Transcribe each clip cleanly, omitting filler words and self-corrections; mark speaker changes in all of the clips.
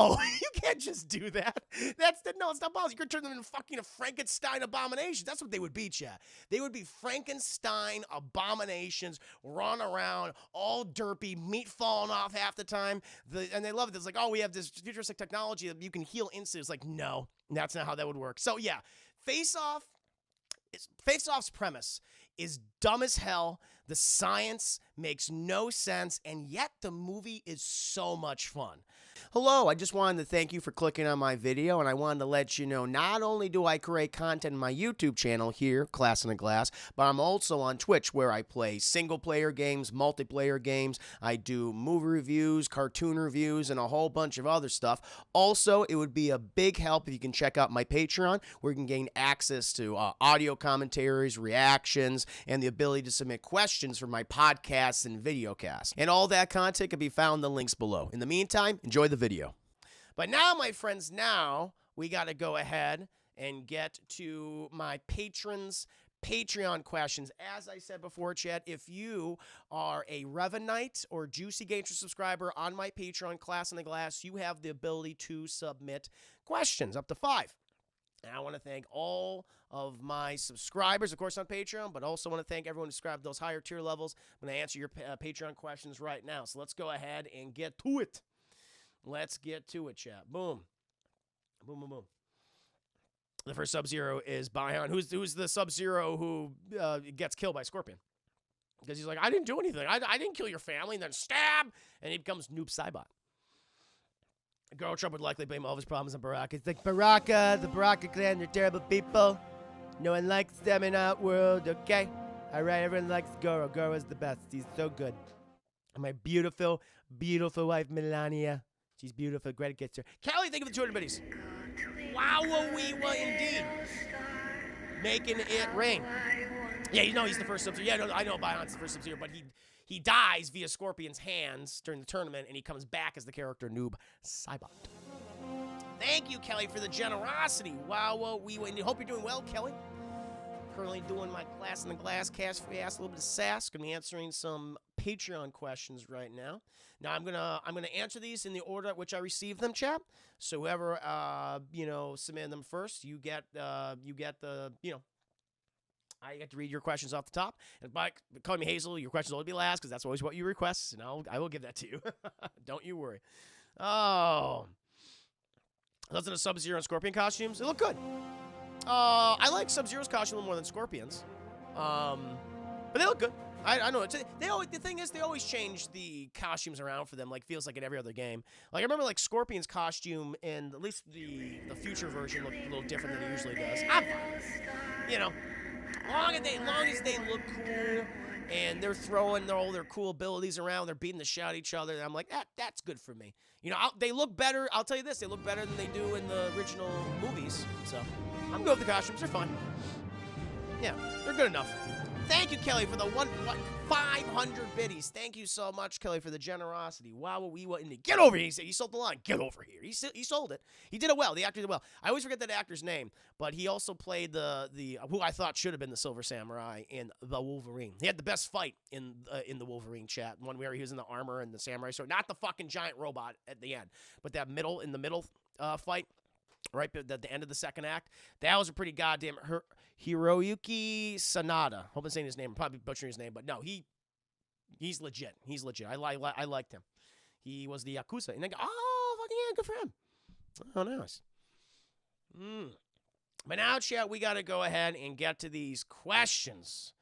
Speaker 1: No, you can't just do that. No, it's not possible. You could turn them into fucking a Frankenstein abomination. That's what they would be, chat. They would be Frankenstein abominations, run around, all derpy, meat falling off half the time. And they love it. It's like, oh, we have this futuristic technology that you can heal instantly. It's like, no, that's not how that would work. So yeah, Face-Off's premise is dumb as hell. The science makes no sense, and yet the movie is so much fun. Hello, I just wanted to thank you for clicking on my video, and I wanted to let you know not only do I create content in my YouTube channel here, Class in a Glass, but I'm also on Twitch where I play single-player games, multiplayer games. I do movie reviews, cartoon reviews, and a whole bunch of other stuff. Also, it would be a big help if you can check out my Patreon, where you can gain access to audio commentaries, reactions, and the ability to submit questions for my podcasts and videocasts. And all that content can be found in the links below. In the meantime, enjoy the video. But now, my friends, now we got to go ahead and get to my patrons' Patreon questions. As I said before, chat, if you are a Revenite or Juicy Gator subscriber on my Patreon, Class in the Glass, you have the ability to submit questions, up to 5. And I want to thank all of my subscribers, of course, on Patreon, but also want to thank everyone who subscribed to those higher tier levels. I'm going to answer your Patreon questions right now. So let's go ahead and get to it. Let's get to it, chat. Boom. Boom, boom, boom. The first Sub-Zero is Bion. Who's the Sub-Zero who gets killed by Scorpion? Because he's like, I didn't do anything. I didn't kill your family. And then stab, and he becomes Noob Saibot. Girl Trump would likely blame all of his problems on Baraka. It's like, Baraka, the Baraka clan, they're terrible people. No one likes them in our world, okay? All right, everyone likes Goro. Goro's the best. He's so good. And my beautiful, beautiful wife, Melania. She's beautiful. Great gets her. Kelly, thank you for the 200 biddies. Wow-a-wee-wa indeed. Making it rain. Yeah, you know he's the first Sub-Zero. Yeah, I know Bion's the first Sub-Zero, but he dies via Scorpion's hands during the tournament, and he comes back as the character Noob Saibot. Thank you, Kelly, for the generosity. Wow-a-wee-wa indeed. Hope you're doing well, Kelly. Currently doing my Class in the Glass cast free ass, a little bit of sass. Gonna be answering some Patreon questions right now. Now I'm gonna answer these in the order at which I received them, chat. So whoever submitted them first, you get I get to read your questions off the top. And by calling me Hazel, your questions will be last because that's always what you request, and I will give that to you. Don't you worry. Oh, those are the Sub-Zero and Scorpion costumes. They look good. I like Sub-Zero's costume a little more than Scorpion's. But they look good. I know. The thing is, they always change the costumes around for them. Like, feels like in every other game. Like, I remember, like, Scorpion's costume in at least the future version looked a little different than it usually does. I'm fine. You know, long as they look cool and they're throwing all their cool abilities around, they're beating the shit out of each other, and I'm like, that's good for me. You know, they look better. I'll tell you this, they look better than they do in the original movies. So, I'm good with the costumes. They're fun. Yeah, they're good enough. Thank you, Kelly, for the 500 biddies. Thank you so much, Kelly, for the generosity. Wow-a-wee-wa indeed. Get over here. He sold the line. Get over here. He sold it. He did it well. The actor did well. I always forget that actor's name, but he also played the who I thought should have been the Silver Samurai in The Wolverine. He had the best fight in the Wolverine chat, one where he was in the armor and the samurai sword. Not the fucking giant robot at the end, but that middle fight. Right at the end of the second act. That was a pretty goddamn Hiroyuki Sanada. Hope I'm saying his name. I'm probably butchering his name, but no, he's legit. He's legit. I liked him. He was the Yakuza. And then, oh, fucking yeah, good for him. Oh, nice. But now, chat, we got to go ahead and get to these questions.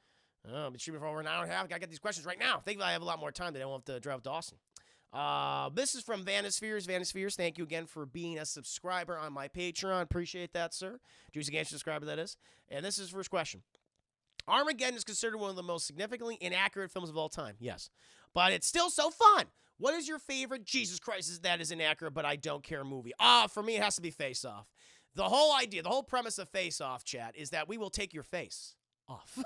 Speaker 1: Oh, but shooting for over an hour and a half. I got to get these questions right now. Think I have a lot more time that I won't have to drive to Dawson. This is from Vanispheres. Vanispheres, thank you again for being a subscriber on my Patreon. Appreciate that, sir. Juicy Gator subscriber, that is. And this is his first question. Armageddon is considered one of the most significantly inaccurate films of all time. Yes. But it's still so fun. What is your favorite Jesus Christ that is inaccurate but I don't care movie? For me, it has to be Face Off. The whole idea, the whole premise of Face Off, chat, is that we will take your face off.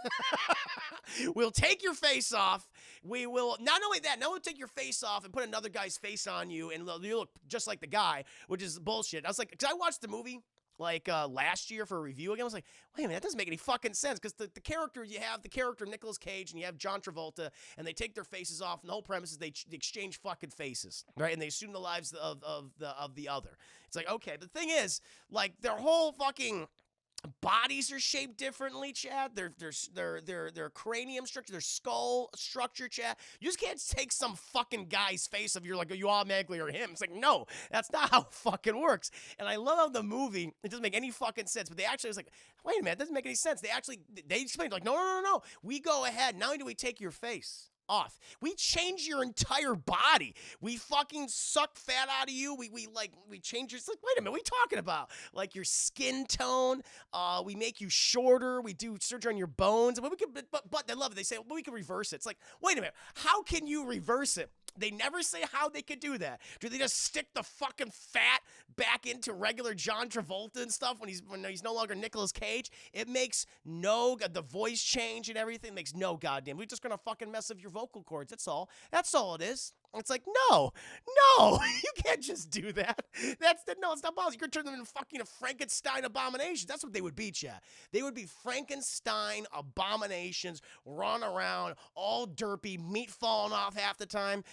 Speaker 1: We'll take your face off. We will, not only that, now we'll take your face off and put another guy's face on you, and you look just like the guy, which is bullshit. I was like, because I watched the movie like last year for a review again. I was like, wait a minute, that doesn't make any fucking sense because the character you have the character Nicolas Cage and you have John Travolta and they take their faces off and the whole premise is they exchange fucking faces, right? And they assume the lives of the other. It's like, okay, the thing is, like their whole fucking bodies are shaped differently, Chad. Their cranium structure, their skull structure, Chad. You just can't take some fucking guy's face of you're like you automatically are him. It's like no, that's not how it fucking works. And I love how the movie it doesn't make any fucking sense. But they actually was like, wait a minute, it doesn't make any sense. They explained like no. We go ahead. Not only do we take your face off, we change your entire body. We fucking suck fat out of you. We change your. It's like, wait a minute, what are we talking about? Like your skin tone. We make you shorter. We do surgery on your bones. But we can. But they love it. They say, well, we can reverse it. It's like, wait a minute, how can you reverse it? They never say how they could do that. Do they just stick the fucking fat back into regular John Travolta and stuff when he's no longer Nicolas Cage? It makes the voice change and everything makes no goddamn. We're just gonna fucking mess up your vocal cords. That's all. That's all it is. It's like, no, you can't just do that. It's not possible. You could turn them into fucking a Frankenstein abomination. That's what they would be, Chad. They would be Frankenstein abominations, run around, all derpy, meat falling off half the time.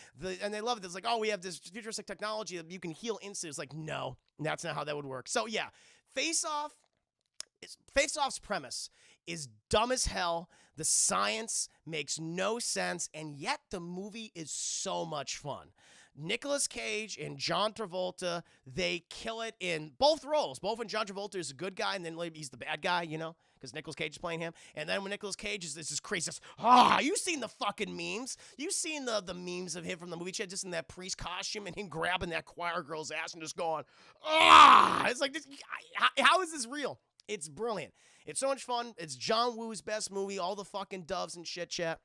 Speaker 1: And they love it. It's like, oh, we have this futuristic technology that you can heal instantly. It's like, no, that's not how that would work. So yeah, Face Off's premise is dumb as hell. The science makes no sense, and yet the movie is so much fun. Nicolas Cage and John Travolta, they kill it in both roles. Both when John Travolta is a good guy, and then he's the bad guy, because Nicolas Cage is playing him. And then when Nicolas Cage is this crazy, you've seen the fucking memes. You've seen the memes of him from the movie, Chad, just in that priest costume and him grabbing that choir girl's ass and just going, It's like, how is this real? It's brilliant. It's so much fun. It's John Woo's best movie. All the fucking doves and shit, chat.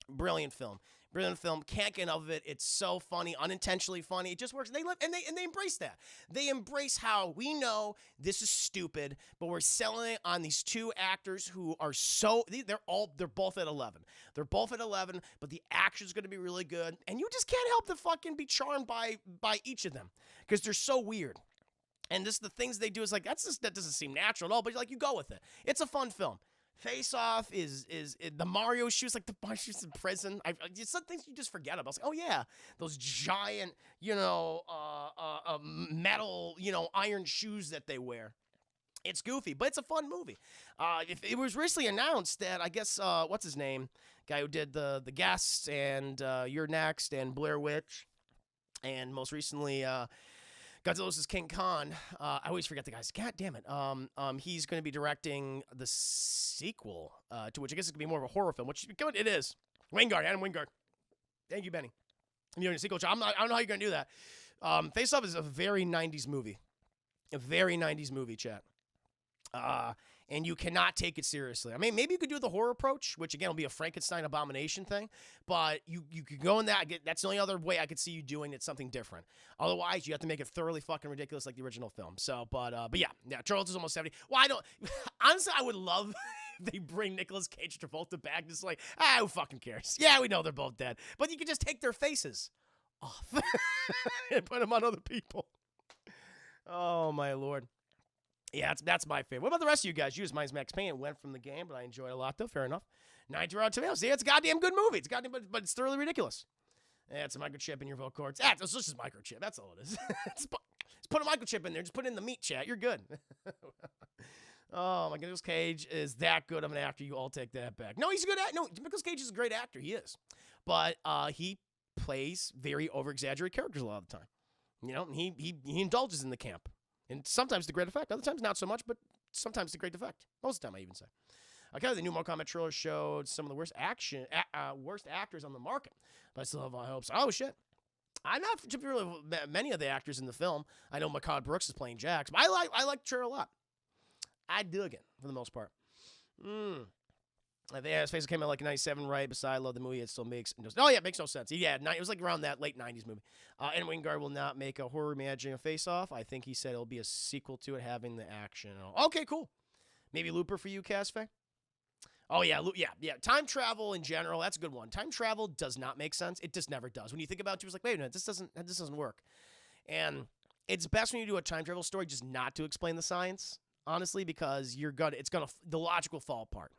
Speaker 1: Brilliant film. Brilliant film. Can't get enough of it. It's so funny, unintentionally funny. It just works. They live and they embrace that. They embrace how we know this is stupid, but we're selling it on these two actors who are they're both at 11. They're both at 11, but the action's going to be really good, and you just can't help to fucking be charmed by each of them because they're so weird. And the things they do is like, that doesn't seem natural at all, but like you go with it. It's a fun film. Face Off is the Mario shoes, like the Mario shoes in prison. It's some things you just forget about. It's like, oh yeah, those giant, metal, iron shoes that they wear. It's goofy, but it's a fun movie. It was recently announced that I guess what's his name, guy who did the Guest and You're Next and Blair Witch, and most recently Godzilla vs. King Kong. I always forget the guys. God damn it. He's going to be directing the sequel to which I guess it's going to be more of a horror film, which it is. Adam Wingard. Thank you, Benny. I'm doing a sequel. I don't know how you're going to do that. Face Off is a very 90s movie. A very 90s movie, chat. And you cannot take it seriously. I mean, maybe you could do the horror approach, which again will be a Frankenstein abomination thing, but you could go in that. That's the only other way I could see you doing it, something different. Otherwise, you have to make it thoroughly fucking ridiculous like the original film. So, but yeah, Charles is almost 70. Well, honestly, I would love if they bring Nicolas Cage and Travolta back. Just like, who fucking cares? Yeah, we know they're both dead, but you could just take their faces off and put them on other people. Oh my Lord. Yeah, that's my favorite. What about the rest of you guys? Use mine's Max Payne. It went from the game, but I enjoyed it a lot, though. Fair enough. 90 Rotten Tomatoes. Yeah, it's a goddamn good movie. It's goddamn, but it's thoroughly ridiculous. Yeah, it's a microchip in your vocal cords. It's just microchip. That's all it is. Just put a microchip in there. Just put it in the meat, chat. You're good. Oh, my Nicolas Cage is that good of an actor. You all take that back. No, he's a good actor. No, Nicolas Cage is a great actor. He is. But he plays very over-exaggerated characters a lot of the time. He indulges in the camp. And sometimes to great effect. Other times not so much, but sometimes to great effect. Most of the time, I even say. Okay, the new Mortal Kombat trailer showed some of the worst actors on the market. But I still have high hopes. Oh, shit. I'm not familiar with many of the actors in the film. I know Mehcad Brooks is playing Jax, but I like the trailer a lot. I dug it, for the most part. I think his face came out like 97, right? Besides, I love the movie. It still makes it makes no sense. Yeah, it was like around that late 90s movie. And Wingard will not make a horror reimagining of Face Off. I think he said it'll be a sequel to it, having the action. Okay, cool. Maybe Looper for you, Casfe? Oh, yeah. Time travel in general, that's a good one. Time travel does not make sense. It just never does. When you think about it, it's like, wait a minute, this doesn't work. And it's best when you do a time travel story just not to explain the science, honestly, because the logic will fall apart.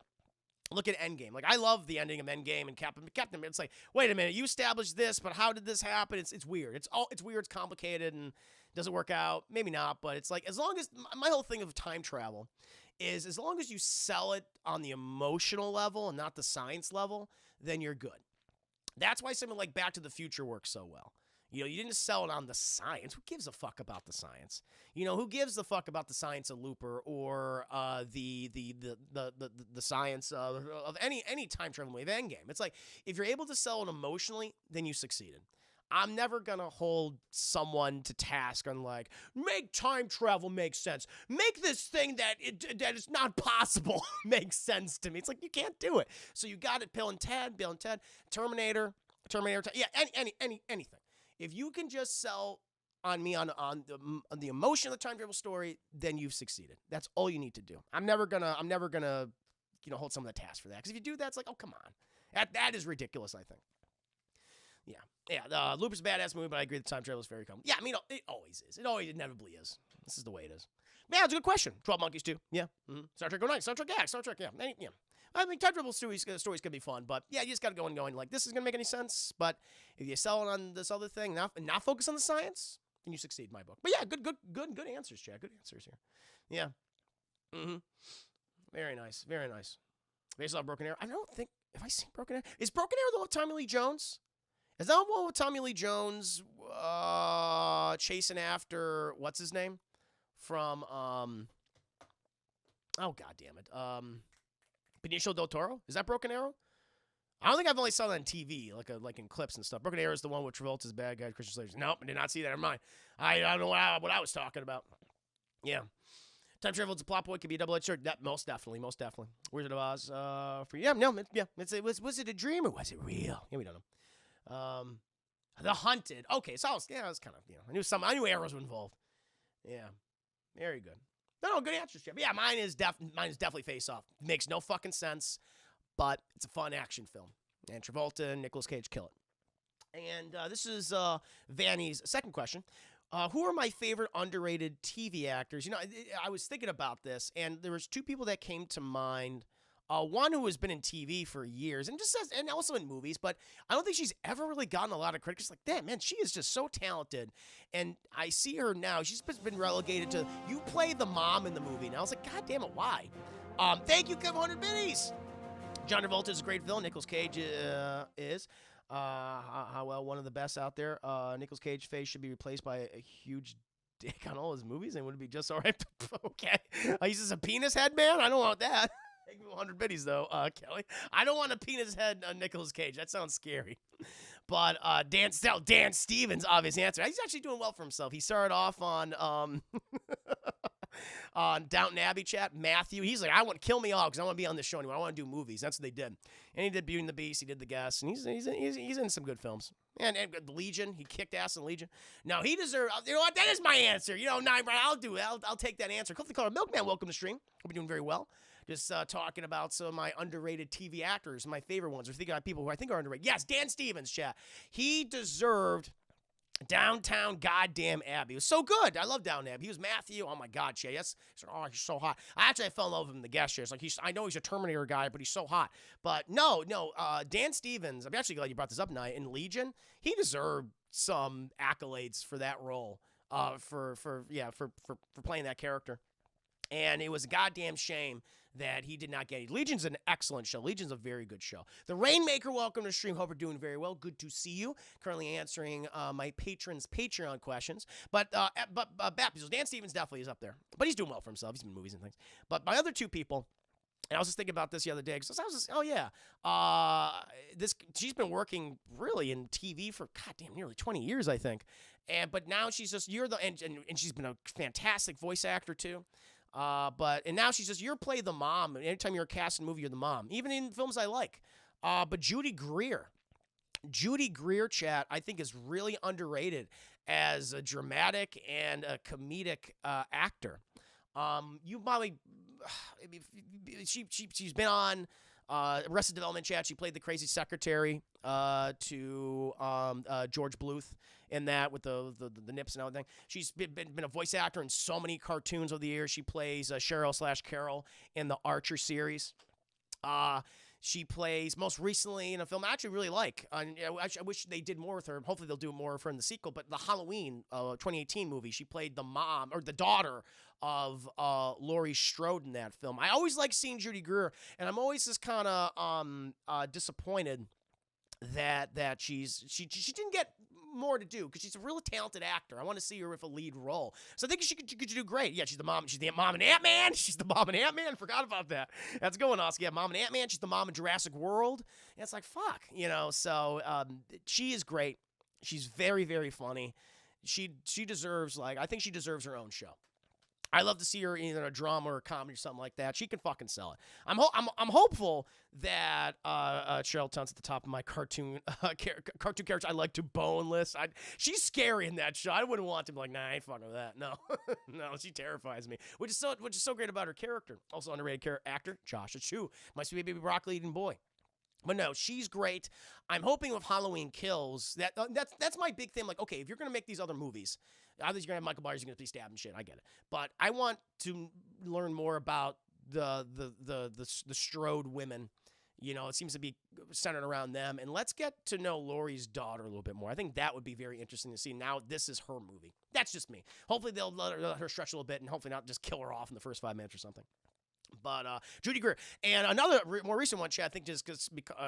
Speaker 1: Look at Endgame. Like, I love the ending of Endgame and Captain. It's like, wait a minute, you established this, but how did this happen? It's weird. It's weird. It's complicated and doesn't work out. Maybe not, but it's like, as long as my whole thing of time travel is as long as you sell it on the emotional level and not the science level, then you're good. That's why something like Back to the Future works so well. You didn't sell it on the science. Who gives a fuck about the science? Who gives a fuck about the science of Looper or the science of any time travel movie, Endgame? It's like, if you're able to sell it emotionally, then you succeeded. I'm never going to hold someone to task on, like, make time travel make sense. Make this thing that is not possible make sense to me. It's like, you can't do it. So you got it, Bill and Ted, Terminator, yeah, anything. If you can just sell on me on the emotion of the time travel story, then you've succeeded. That's all you need to do. I'm never gonna hold someone to task for that. Because if you do that, it's like, oh, come on. That is ridiculous, I think. Yeah. Looper's a badass movie, but I agree the time travel is very common. Yeah, I mean, it always is. It always inevitably is. This is the way it is. Yeah, it's a good question. 12 Monkeys too. Yeah. Mm-hmm. Star Trek Go Night. Star Trek yeah. Star Trek yeah. Yeah. I mean, time travel stories can be fun, but yeah, you just got to go and going like, this is going to make any sense. But if you sell it on this other thing, not focus on the science, then you succeed in my book. But yeah, good answers, Chad. Good answers here. Yeah. Mm-hmm. Very nice. Very nice. Based on Broken Arrow. I don't think, have I seen Broken Arrow? Is Broken Arrow the one with Tommy Lee Jones? Is that one with Tommy Lee Jones chasing after, what's his name? From, oh, God damn it. Benicio del Toro? Is that Broken Arrow? I don't think I've only saw that on TV, like in clips and stuff. Broken Arrow is the one with Travolta's bad guy, Christian Slater. Nope, I did not see that. Never mind. I don't know what I was talking about. Yeah. Time travel as a plot point could be a double-edged sword. Most definitely. Wizard of Oz. Was it a dream or was it real? Yeah, we don't know. The Hunted. Okay, so I was kind of, I knew arrows were involved. Yeah. Very good. No, good answers, Jeff. Yeah, mine is definitely Face Off. Makes no fucking sense, but it's a fun action film. And Travolta and Nicolas Cage kill it. And this is Vanny's second question. Who are my favorite underrated TV actors? I was thinking about this, and there was two people that came to mind. One who has been in TV for years and and also in movies, but I don't think she's ever really gotten a lot of credit. It's like, damn, man, she is just so talented. And I see her now. She's been relegated to, you play the mom in the movie. Now I was like, God damn it, why? Thank you, Kevin 100 Biddies. John Travolta is a great villain. Nicolas Cage is. Well, one of the best out there. Nicolas Cage's face should be replaced by a huge dick on all his movies, and would it be just all right? Okay. He's just a penis head, man? I don't want that. Thank you 100 biddies, though, Kelly. I don't want a penis head on Nicolas Cage. That sounds scary. But Dan Stevens, obvious answer. He's actually doing well for himself. He started off on on Downton Abbey chat. Matthew, he's like, I want to kill me all because I want to be on this show anymore. I want to do movies. That's what they did. And he did Beauty and the Beast. He did The Guest. And he's in some good films. And Legion. He kicked ass in Legion. No, he deserves. You know what? That is my answer. I'll do it. I'll take that answer. Cliff the Color Milkman, welcome to stream. Hope you're doing very well. Just talking about some of my underrated TV actors, my favorite ones. We're thinking about people who I think are underrated. Yes, Dan Stevens, chat. He deserved Downtown Goddamn Abbey. It was so good. I love Downtown Abbey. He was Matthew. Oh, my God, Shay. He's so hot. I fell in love with him in The Guest Share. It's like, I know he's a Terminator guy, but he's so hot. But no, Dan Stevens, I'm actually glad you brought this up tonight. In Legion, he deserved some accolades for that role, for playing that character. And it was a goddamn shame that he did not get it. Legion's an excellent show. Legion's a very good show. The Rainmaker, welcome to stream. Hope you're doing very well. Good to see you. Currently answering my patrons' Patreon questions. But Dan Stevens definitely is up there. But he's doing well for himself. He's been in movies and things. But my other two people, and I was just thinking about this the other day, because I was just, she's been working really in TV for goddamn nearly 20 years, I think. But now she's just, and she's been a fantastic voice actor too. And now she's just, you're play the mom. Anytime you're cast in a movie, you're the mom. Even in films I like. But Judy Greer, chat, I think is really underrated as a dramatic and a comedic actor. You probably, she's been on Arrested Development chat. She played the crazy secretary to George Bluth in that with the nips and everything. She's been a voice actor in so many cartoons over the years. She plays Cheryl/Carol in the Archer series. She plays most recently in a film I actually really like. I wish they did more with her. Hopefully they'll do more of her in the sequel. But the Halloween 2018 movie, she played the mom or the daughter of Laurie Strode in that film. I always like seeing Judy Greer, and I'm always just kind of disappointed that she didn't get more to do because she's a really talented actor. I want to see her with a lead role. So I think she could do great. Yeah, she's the mom. She's the mom in Ant-Man. She's the mom in Ant-Man. Forgot about that. That's going on. So yeah, mom in Ant-Man. She's the mom in Jurassic World. And it's like, fuck, So she is great. She's very, very funny. She deserves, I think she deserves her own show. I love to see her in a drama or a comedy or something like that. She can fucking sell it. I'm hopeful that Cheryl Tunn's at the top of my cartoon characters I like to bone list. She's scary in that show. I wouldn't want to be like, nah, I ain't fucking with that. No, no, she terrifies me. Which is so great about her character. Also underrated actor Joshua Chu, my sweet baby broccoli eating boy. But no, she's great. I'm hoping with Halloween Kills that's my big thing. Like, okay, if you're gonna make these other movies, obviously you're gonna have Michael Myers, you're gonna be stabbed and shit. I get it, but I want to learn more about the Strode women. It seems to be centered around them, and let's get to know Laurie's daughter a little bit more. I think that would be very interesting to see. Now this is her movie. That's just me. Hopefully they'll let her stretch a little bit, and hopefully not just kill her off in the first 5 minutes or something. But Judy Greer, and another more recent one, I think just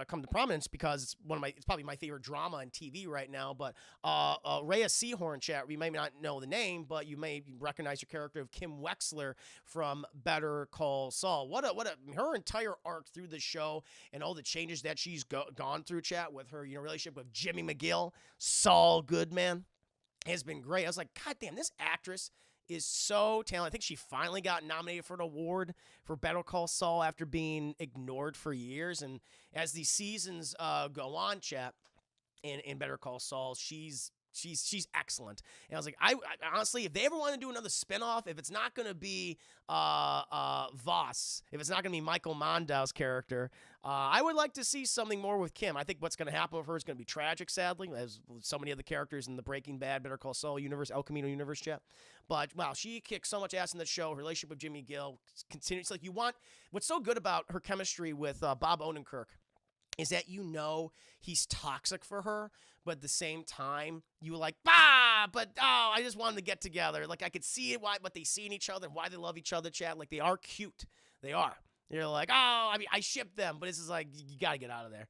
Speaker 1: come to prominence because it's probably my favorite drama on TV right now. But Rhea Seehorn, chat, you may not know the name, but you may recognize your character of Kim Wexler from Better Call Saul. Her entire arc through the show and all the changes that she's gone through, chat, with her relationship with Jimmy McGill, Saul Goodman, has been great. I was like, God damn, this actress is so talented. I think she finally got nominated for an award for Better Call Saul after being ignored for years. And as these seasons go on, chat, in Better Call Saul, she's excellent. And I was like, I honestly, if they ever want to do another spinoff, if it's not going to be Voss, if it's not going to be Michael Mondau's character, I would like to see something more with Kim. I think what's going to happen with her is going to be tragic, sadly, as so many of the characters in the Breaking Bad, Better Call Saul universe, El Camino universe, chat. But wow, she kicked so much ass in the show. Her relationship with Jimmy Gill continues. Like, what's so good about her chemistry with Bob Odenkirk is that he's toxic for her, but at the same time, you were like, I just wanted to get together. Like, I could see it, what they see in each other, and why they love each other, chat. Like, they are cute. They are. You're like, I ship them, but it's just like, you got to get out of there.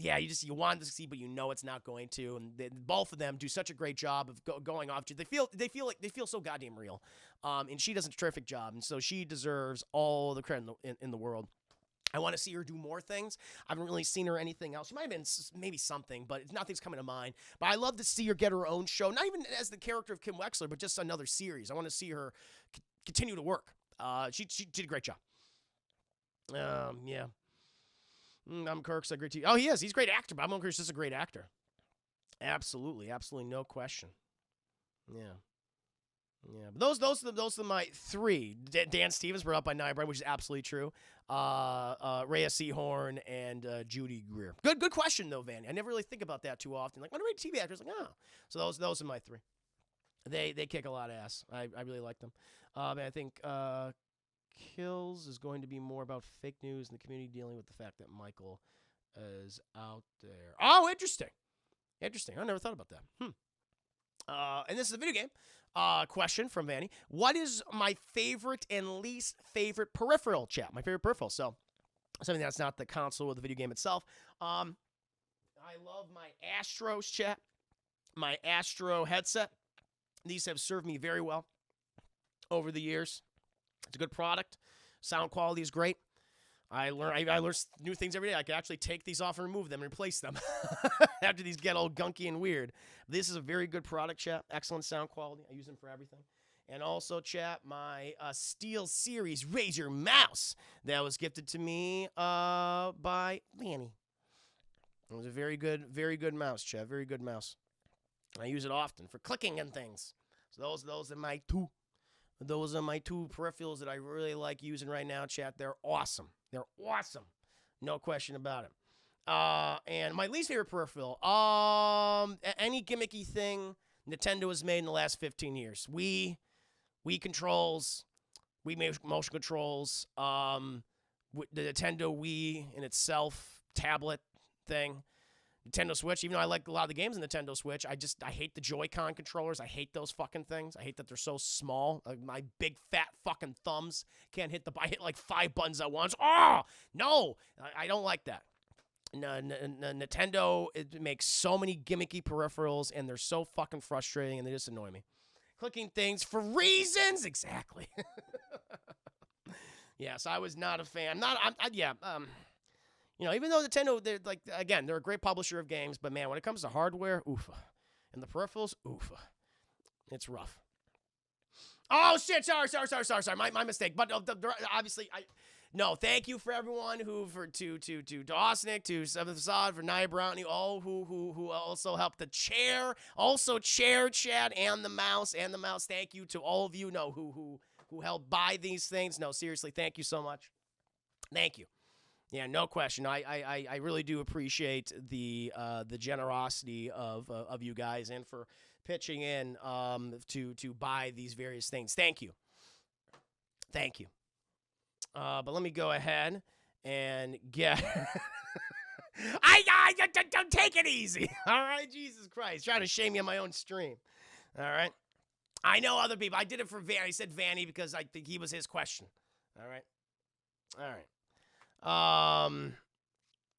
Speaker 1: Yeah, you want to see, but it's not going to. And both of them do such a great job of going off. They feel so goddamn real. And she does a terrific job, and so she deserves all the credit in the world. I want to see her do more things. I haven't really seen her anything else. She might have been maybe something, but nothing's coming to mind. But I love to see her get her own show, not even as the character of Kim Wexler, but just another series. I want to see her continue to work. She did a great job. Yeah. Kirk's a great team. Oh, he is. He's a great actor. Bob Odenkirk's just a great actor. Absolutely, no question. Yeah. Yeah, but those are my three. Dan Stevens brought up by Nybright, which is absolutely true. Rhea Seehorn and Judy Greer. Good question though, Vanny. I never really think about that too often. Like, when I read TV actors, like, so those are my three. They kick a lot of ass. I really like them. And I think Kills is going to be more about fake news and the community dealing with the fact that Michael is out there. Oh, interesting. I never thought about that. And this is a video game question from Vanny. What is my favorite and least favorite Peripheral, chat? My favorite Peripheral. So, something that's not the console or the video game itself. I love my Astros, chat. My Astro headset. These have served me very well over the years. It's a good product. Sound quality is great. I learn new things every day. I can actually take these off and remove them and replace them after these get all gunky and weird. This is a very good product, chat. Excellent sound quality. I use them for everything. And also, chat, my Steel Series Razer mouse that was gifted to me by Lanny. It was a very good mouse, chat. Very good mouse. I use it often for clicking and things. So those are my two Those are my two peripherals that I really like using right now, chat. They're awesome. They're awesome. No question about it. And my least favorite peripheral, any gimmicky thing Nintendo has made in the last 15 years. Wii controls, Wii motion controls, the Nintendo Wii in itself, tablet thing, Nintendo Switch. Even though I like a lot of the games in Nintendo Switch, I hate the Joy-Con controllers. I hate those fucking things. I hate that they're so small. My big fat fucking thumbs can't hit I hit like 5 buttons at once. Oh no, I don't like that. Nintendo, it makes so many gimmicky peripherals, and they're so fucking frustrating, and they just annoy me. Clicking things for reasons, exactly. Yes, I was not a fan. Even though Nintendo, they're a great publisher of games, but man, when it comes to hardware, oofa, and the peripherals, oofa, it's rough. Oh shit! Sorry. My mistake. But obviously, no. Thank you for everyone to Dawsonic, to Seventh Facade, for Nia Brownie, all who also helped the chair, chat, and the mouse. Thank you to all of you. Who helped buy these things. No, seriously, thank you so much. Thank you. Yeah, no question. I really do appreciate the generosity of you guys, and for pitching in to buy these various things. Thank you. But let me go ahead and get. I don't take it easy. All right, Jesus Christ, trying to shame me on my own stream. All right, I know other people. I did it for Vanny. I said Vanny because I think he was his question. All right. I'm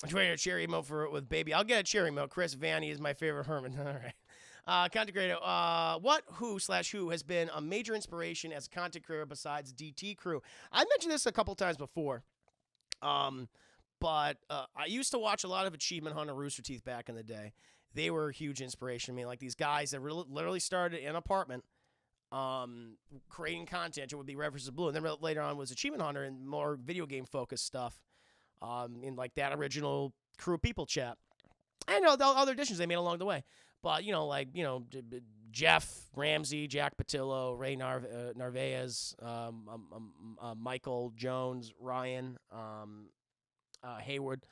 Speaker 1: trying a cherry emote with baby. I'll get a cherry emote. Chris Vanny is my favorite Herman. All right. Content creator. Who has been a major inspiration as a content creator besides DT Crew? I mentioned this a couple times before. But I used to watch a lot of Achievement Hunter, Rooster Teeth back in the day. They were a huge inspiration. I mean, like these guys that literally started in an apartment creating content. It would be References Blue. And then later on was Achievement Hunter and more video game focused stuff in like that original Crew of People chat. I know the other additions they made along the way. But, Jeff Ramsey, Jack Patillo, Ray Narvaez, Michael Jones, Ryan, Hayward,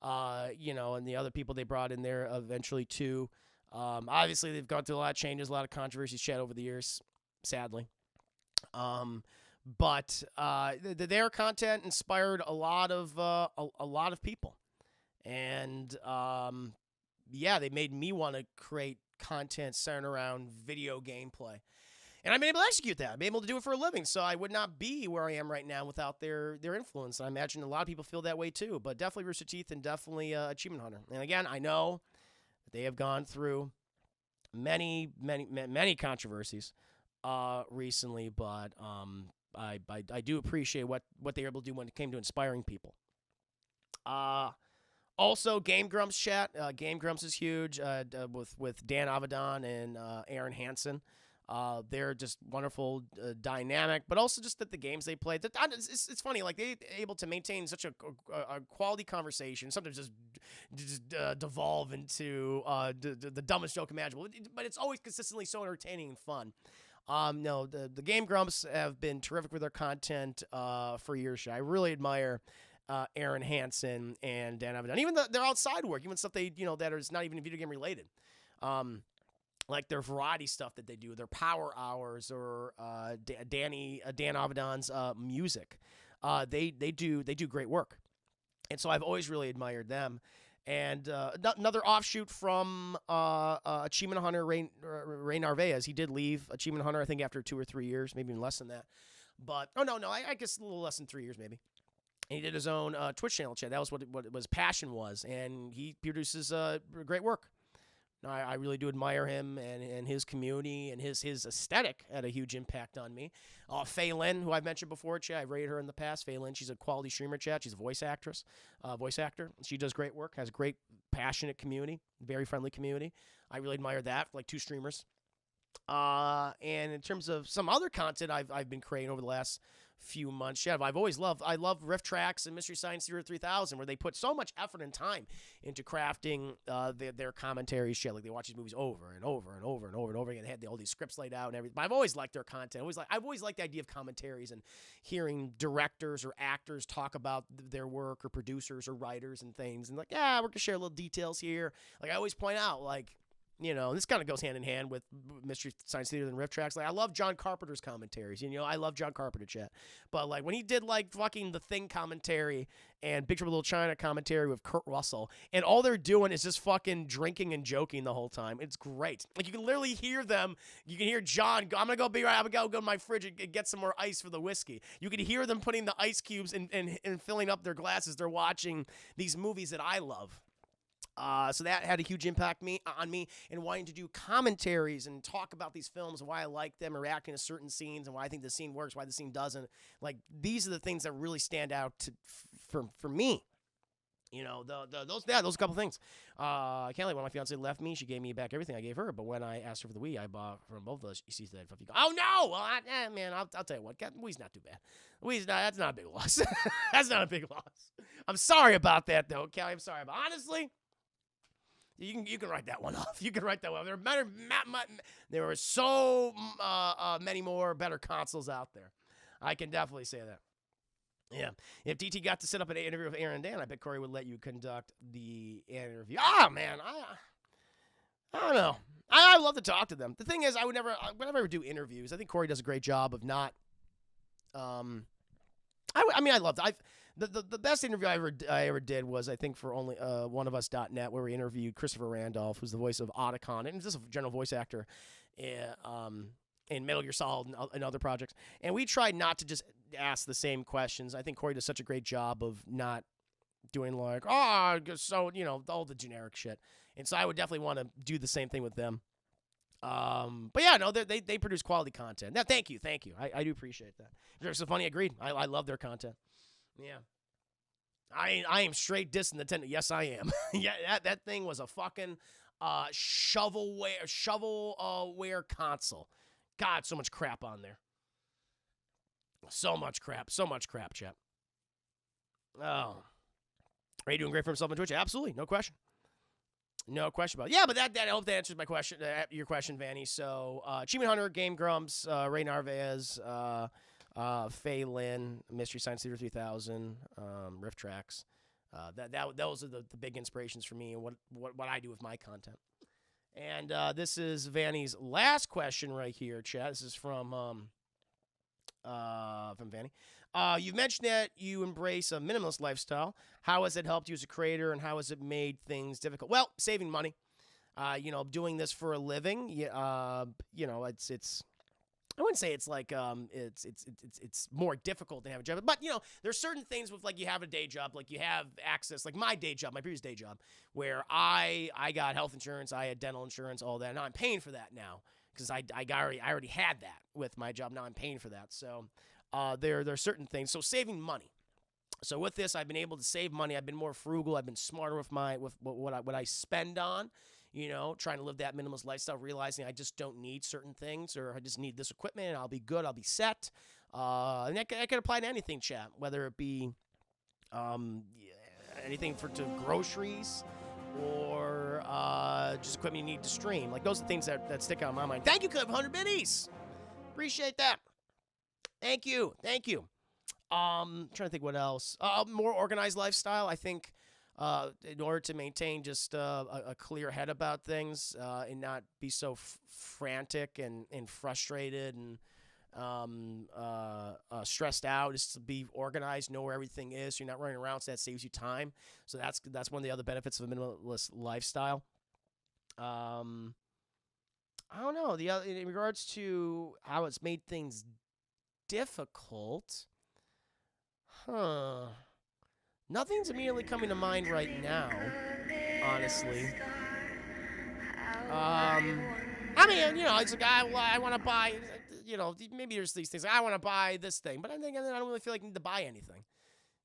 Speaker 1: and the other people they brought in there eventually too. Obviously, they've gone through a lot of changes, a lot of controversies, chat over the years, sadly. But their content inspired a lot of people, and they made me want to create content centered around video gameplay. And I've been able to execute that. I've been able to do it for a living, so I would not be where I am right now without their influence. And I imagine a lot of people feel that way too, but definitely Rooster Teeth and definitely Achievement Hunter. And again, I know that they have gone through many controversies recently, but I do appreciate what they were able to do when it came to inspiring people. Also, Game Grumps chat. Game Grumps is huge with Dan Avedon and Aaron Hansen. They're just wonderful, dynamic, but also just that the games they play. It's funny, like they're able to maintain such a quality conversation. Sometimes just devolve into the dumbest joke imaginable, but it's always consistently so entertaining and fun. No, the Game Grumps have been terrific with their content for years. I really admire Aaron Hansen and Dan Avedon. Even their outside work, even stuff they that is not even video game related. Like their variety stuff that they do, their power hours, or Dan Avedon's music. They do great work, and so I've always really admired them. And another offshoot from Achievement Hunter, Ray Narvaez. He did leave Achievement Hunter, I think, after 2 or 3 years, maybe even less than that. But I guess a little less than 3 years, maybe. And he did his own Twitch channel chat. That was what his passion was, and he produces great work. I really do admire him and his community, and his aesthetic had a huge impact on me. Faye Lynn, who I've mentioned before, chat, I've rated her in the past. Faye Lynn, she's a quality streamer, chat. She's a voice actor. She does great work, has a great, passionate community, very friendly community. I really admire that for like 2 streamers. And in terms of some other content I've been creating over the last few months. Yeah, I love Riff Tracks and Mystery Science Theater 3000, where they put so much effort and time into crafting their commentaries. Shit, like they watch these movies over and over and over and over and over again. They had all these scripts laid out and everything. But I've always liked their content. I've always liked the idea of commentaries and hearing directors or actors talk about their work, or producers or writers and things. And like, yeah, we're gonna share little details here. Like I always point out, like, you know, this kind of goes hand in hand with Mystery Science Theater and Riff Tracks. Like, I love John Carpenter's commentaries. You know, I love John Carpenter, chat. But, like, when he did, like, fucking The Thing commentary and Big Trouble in Little China commentary with Kurt Russell, and all they're doing is just fucking drinking and joking the whole time. It's great. Like, you can literally hear them. You can hear John go, I'm going to go be right. I'm going to go to my fridge and get some more ice for the whiskey. You can hear them putting the ice cubes and filling up their glasses. They're watching these movies that I love. So that had a huge impact on me and wanting to do commentaries and talk about these films and why I like them, or reacting to certain scenes and why I think the scene works, why the scene doesn't. Like, these are the things that really stand out for me. You know, those couple things. I can't let when my fiance left me, she gave me back everything I gave her. But when I asked her for the Wii, I bought from both of those. She said, "Oh no! Well, man, I'll tell you what, Wii's not too bad. That's not a big loss. That's not a big loss. I'm sorry about that, though, Kelly. I'm sorry, but honestly." You can write that one off. You can write that one. There are so many more better consoles out there. I can definitely say that. Yeah. If DT got to set up an interview with Aaron and Dan, I bet Corey would let you conduct the interview. Ah, man. I don't know. I love to talk to them. The thing is, whenever I do interviews, I think Corey does a great job of not. I love that. The best interview I ever did was, I think, for only oneofus.net, where we interviewed Christopher Randolph, who's the voice of Otacon, and just a general voice actor in Metal Gear Solid and other projects. And we tried not to just ask the same questions. I think Corey does such a great job of not doing like, so, you know, all the generic shit. And so I would definitely want to do the same thing with them. But yeah, no, they produce quality content. Now, thank you. I do appreciate that. They're so funny. Agreed. I love their content. Yeah. I am straight dissing the Nintendo. Yes, I am. Yeah, that thing was a fucking shovelware console. God, so much crap on there. So much crap, chat. Oh. Are you doing great for himself on Twitch? Absolutely, no question. No question about it. Yeah, but that I hope that answers my question, your question, Vanny. So, Achievement Hunter, Game Grumps, Ray Narvaez, Faye Lynn, Mystery Science Theater 3000, Riff Tracks. Those are the big inspirations for me and what I do with my content. And this is Vanny's last question right here, chat. This is from Vanny. You've mentioned that you embrace a minimalist lifestyle. How has it helped you as a creator, and how has it made things difficult? Well, saving money. You know, doing this for a living. You know, it's. I wouldn't say it's like it's more difficult to have a job, but you know, there's certain things with, like, you have a day job, like you have access, like my previous day job, where I got health insurance, I had dental insurance, all that. Now I'm paying for that now because I already had that with my job. Now I'm paying for that, so there are certain things. So saving money. So with this, I've been able to save money. I've been more frugal. I've been smarter with what I spend on. You know, trying to live that minimalist lifestyle, realizing I just don't need certain things, or I just need this equipment and I'll be good, I'll be set. And that can apply to anything, chat, whether it be anything to groceries or just equipment you need to stream. Like, those are things that stick out in my mind. Thank you, Cliff, 100 biddies. Appreciate that. Thank you. Trying to think what else. More organized lifestyle, I think. In order to maintain just a clear head about things and not be so frantic and frustrated and stressed out, is to be organized, know where everything is, so you're not running around, so that saves you time. So that's one of the other benefits of a minimalist lifestyle. I don't know. In regards to how it's made things difficult, nothing's immediately coming to mind right now, honestly. I mean, you know, it's like, I want to buy, you know, maybe there's these things. I want to buy this thing, but I think I don't really feel like I need to buy anything.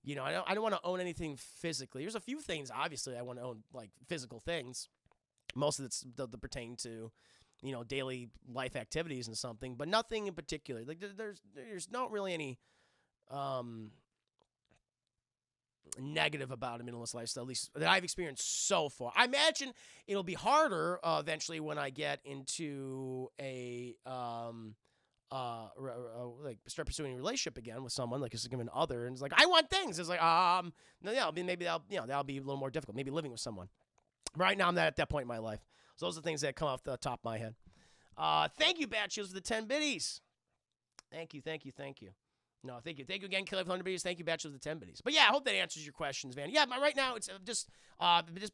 Speaker 1: You know, I don't want to own anything physically. There's a few things, obviously, I want to own, like physical things. Most of it's that pertain to, you know, daily life activities and something, but nothing in particular. Like, there's not really any negative about a minimalist lifestyle, at least that I've experienced so far. I imagine it'll be harder eventually when I get into a like start pursuing a relationship again with someone, like a significant other, and it's like I want things. It's like no, yeah, maybe that'll be a little more difficult. Maybe living with someone. Right now, I'm not at that point in my life. So those are the things that come off the top of my head. Thank you, Bat Shields, for the 10 biddies. Thank you. No, thank you again, Killer 100 biddies. Thank you, Bat Shields, for the 10 biddies. But yeah, I hope that answers your questions, man. Yeah, right now it's just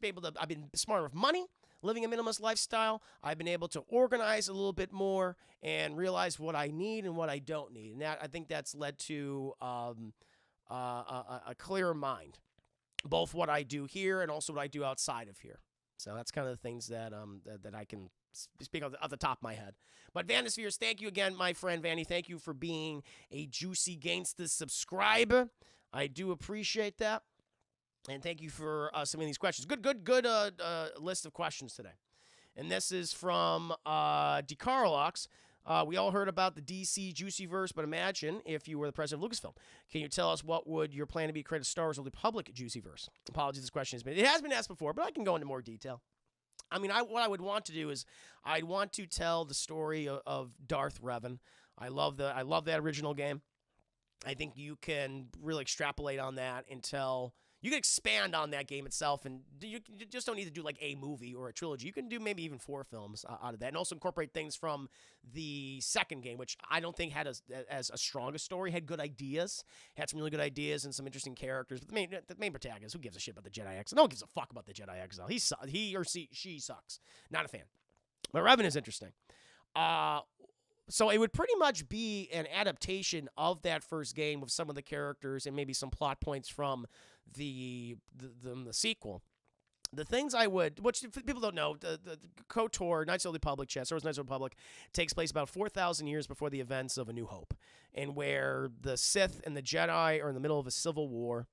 Speaker 1: be able to. I've been smarter with money, living a minimalist lifestyle. I've been able to organize a little bit more and realize what I need and what I don't need, and I think that's led to a clearer mind, both what I do here and also what I do outside of here. So that's kind of the things that that I can speak off the top of my head. But Vanispheres, thank you again, my friend Vanny. Thank you for being a Juicy Gangsta subscriber. I do appreciate that. And thank you for submitting these questions. Good list of questions today. And this is from DeCarlox. We all heard about the DC Juicyverse, but imagine if you were the president of Lucasfilm. Can you tell us what would your plan to be to create a Star Wars Old Republic Juicyverse? Apologies, this question it has been asked before, but I can go into more detail. I mean, what I would want to do is I'd want to tell the story of Darth Revan. I love that original game. I think you can really extrapolate on that until you can expand on that game itself, and you just don't need to do like a movie or a trilogy. You can do maybe even 4 films out of that, and also incorporate things from the second game, which I don't think had as a strong a story. Had good ideas, had some really good ideas and some interesting characters. But the main protagonist, who gives a shit about the Jedi Exile? No one gives a fuck about the Jedi Exile. He or she sucks. Not a fan. But Revan is interesting. So it would pretty much be an adaptation of that first game with some of the characters and maybe some plot points from the sequel. The things I would, which people don't know, the KOTOR, Knights of the Republic, Star Wars Knights of the Republic, takes place about 4,000 years before the events of A New Hope, and where the Sith and the Jedi are in the middle of a civil war,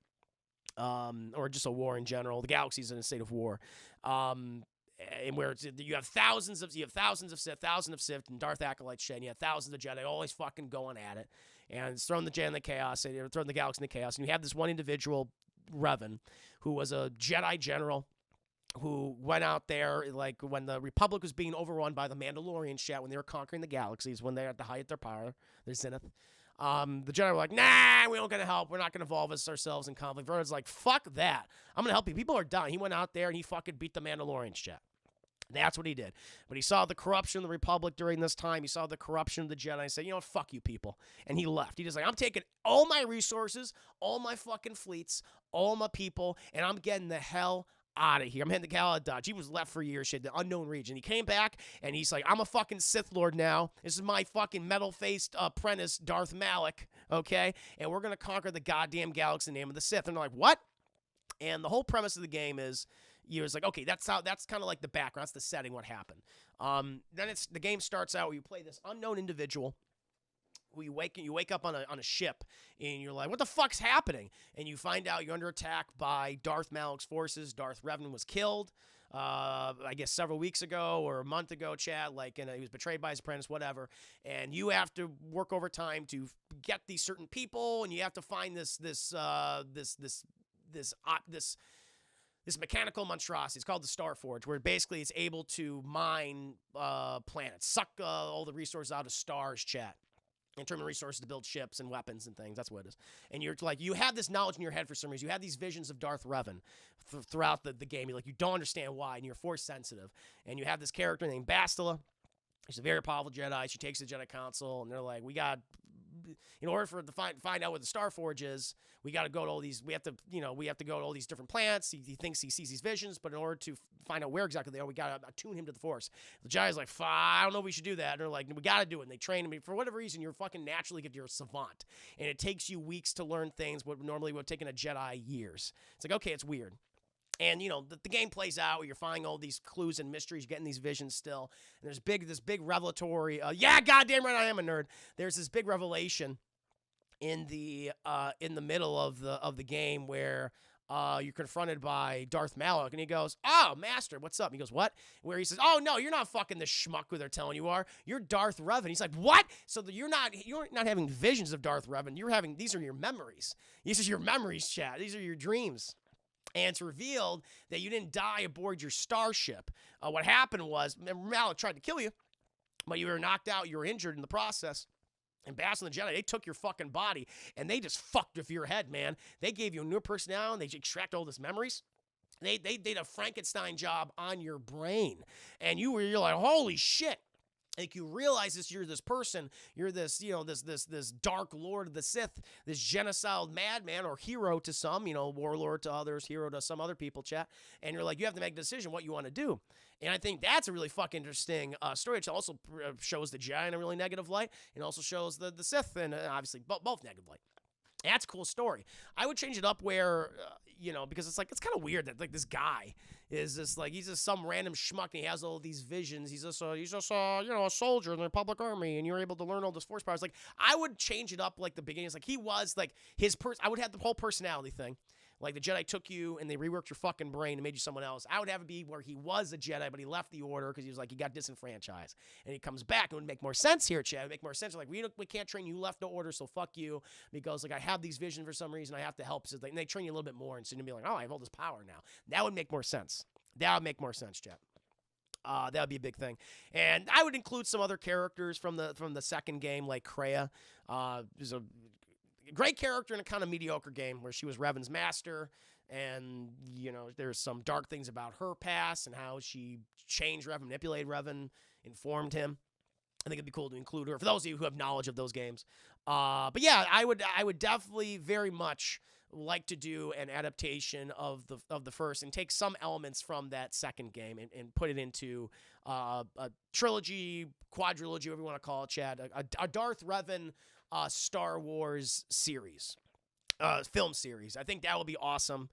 Speaker 1: or just a war in general. The galaxy's in a state of war. And where you have thousands of Sith, and Darth Acolyte shed, and you have thousands of Jedi always fucking going at it, and it's throwing the Jedi in the chaos, and throwing the galaxy in the chaos, and you have this one individual, Revan, who was a Jedi general, who went out there, like, when the Republic was being overrun by the Mandalorian shit, when they were conquering the galaxies, when they're at the height of their power, their zenith. The Jedi were like, nah, we don't gonna help. We're not gonna involve ourselves in conflict. Vernon's like, fuck that. I'm gonna help you. People are dying. He went out there and he fucking beat the Mandalorian shit. That's what he did. But he saw the corruption of the Republic during this time. He saw the corruption of the Jedi. He said, you know what, fuck you people. And he left. He just like, I'm taking all my resources, all my fucking fleets, all my people, and I'm getting the hell out of here. I'm heading to Cal Dodge. He was left for years, shit, the unknown region. He came back, and he's like, I'm a fucking Sith Lord now. This is my fucking metal-faced apprentice, Darth Malak, okay? And we're going to conquer the goddamn galaxy in the name of the Sith. And they're like, what? And the whole premise of the game is, you're like, okay, that's kind of like the background. That's the setting, what happened. Then the game starts out where you play this unknown individual who you wake up on a ship, and you're like, what the fuck's happening? And you find out you're under attack by Darth Malak's forces. Darth Revan was killed, I guess several weeks ago or a month ago, Chad. Like, and he was betrayed by his apprentice, whatever. And you have to work overtime to get these certain people, and you have to find this mechanical monstrosity. It's called the Star Forge, where basically it's able to mine planets, suck all the resources out of stars, chat, in terms of resources to build ships and weapons and things. That's what it is. And you're like, you have this knowledge in your head for some reason. You have these visions of Darth Revan throughout the game. You're like, you don't understand why, and you're force sensitive. And you have this character named Bastila. She's a very powerful Jedi. She takes the Jedi Council, and they're like, in order to find out what the Star Forge is, we got to go to all these. We have to go to all these different planets. He thinks he sees these visions, but in order to find out where exactly they are, we got to attune him to the Force. The Jedi's like, I don't know if we should do that. And they're like, we got to do it. And they train him. For whatever reason, you're fucking naturally you're a savant, and it takes you weeks to learn things what normally would have taken a Jedi years. It's like, okay, it's weird. And, the game plays out where you're finding all these clues and mysteries, getting these visions still. And there's this big revelatory, goddamn right, I am a nerd. There's this big revelation in the middle of the game where you're confronted by Darth Malak, and he goes, "Oh, Master, what's up?" And he goes, "What?" Where he says, "Oh no, you're not fucking the schmuck who they're telling you are. You're Darth Revan." He's like, "What?" So you're not having visions of Darth Revan. These are your memories. These are your memories, chat. These are your dreams. And it's revealed that you didn't die aboard your starship. What happened was, Malak tried to kill you, but you were knocked out. You were injured in the process. And Bass and the Jedi, they took your fucking body, and they just fucked with your head, man. They gave you a new personality. They extract all these memories. They did a Frankenstein job on your brain. And you're like, holy shit. Like, you realize you're this person, you're this, this dark lord of the Sith, this genocidal madman or hero to some, warlord to others, hero to some other people, chat. And you're like, you have to make a decision what you want to do. And I think that's a really fucking interesting story. It also shows the Jedi in a really negative light, and also shows the Sith in obviously both negative light. That's a cool story. I would change it up where, because it's kind of weird that like this guy is just like, he's just some random schmuck and he has all these visions. He's just a soldier in the Republic Army, and you're able to learn all this force powers. Like, I would change it up like the beginning. It's like he was like I would have the whole personality thing. Like, the Jedi took you and they reworked your fucking brain and made you someone else. I would have it be where he was a Jedi, but he left the Order because he got disenfranchised. And he comes back. It would make more sense here, Chad. It would make more sense. Like, we can't train you. You left the Order, so fuck you. Because, like, I have these visions for some reason. I have to help. So, and they train you a little bit more. And so you'd be like, oh, I have all this power now. That would make more sense. That would make more sense, Chad. That would be a big thing. And I would include some other characters from the second game, like Kreia. There's a great character in a kind of mediocre game where she was Revan's master, and there's some dark things about her past and how she changed Revan, manipulated Revan, informed him. I think it'd be cool to include her for those of you who have knowledge of those games. But yeah, I would definitely very much like to do an adaptation of the first and take some elements from that second game and put it into a trilogy, quadrilogy, whatever you want to call it, Chad, a Darth Revan Star Wars series, film series. I think that would be awesome.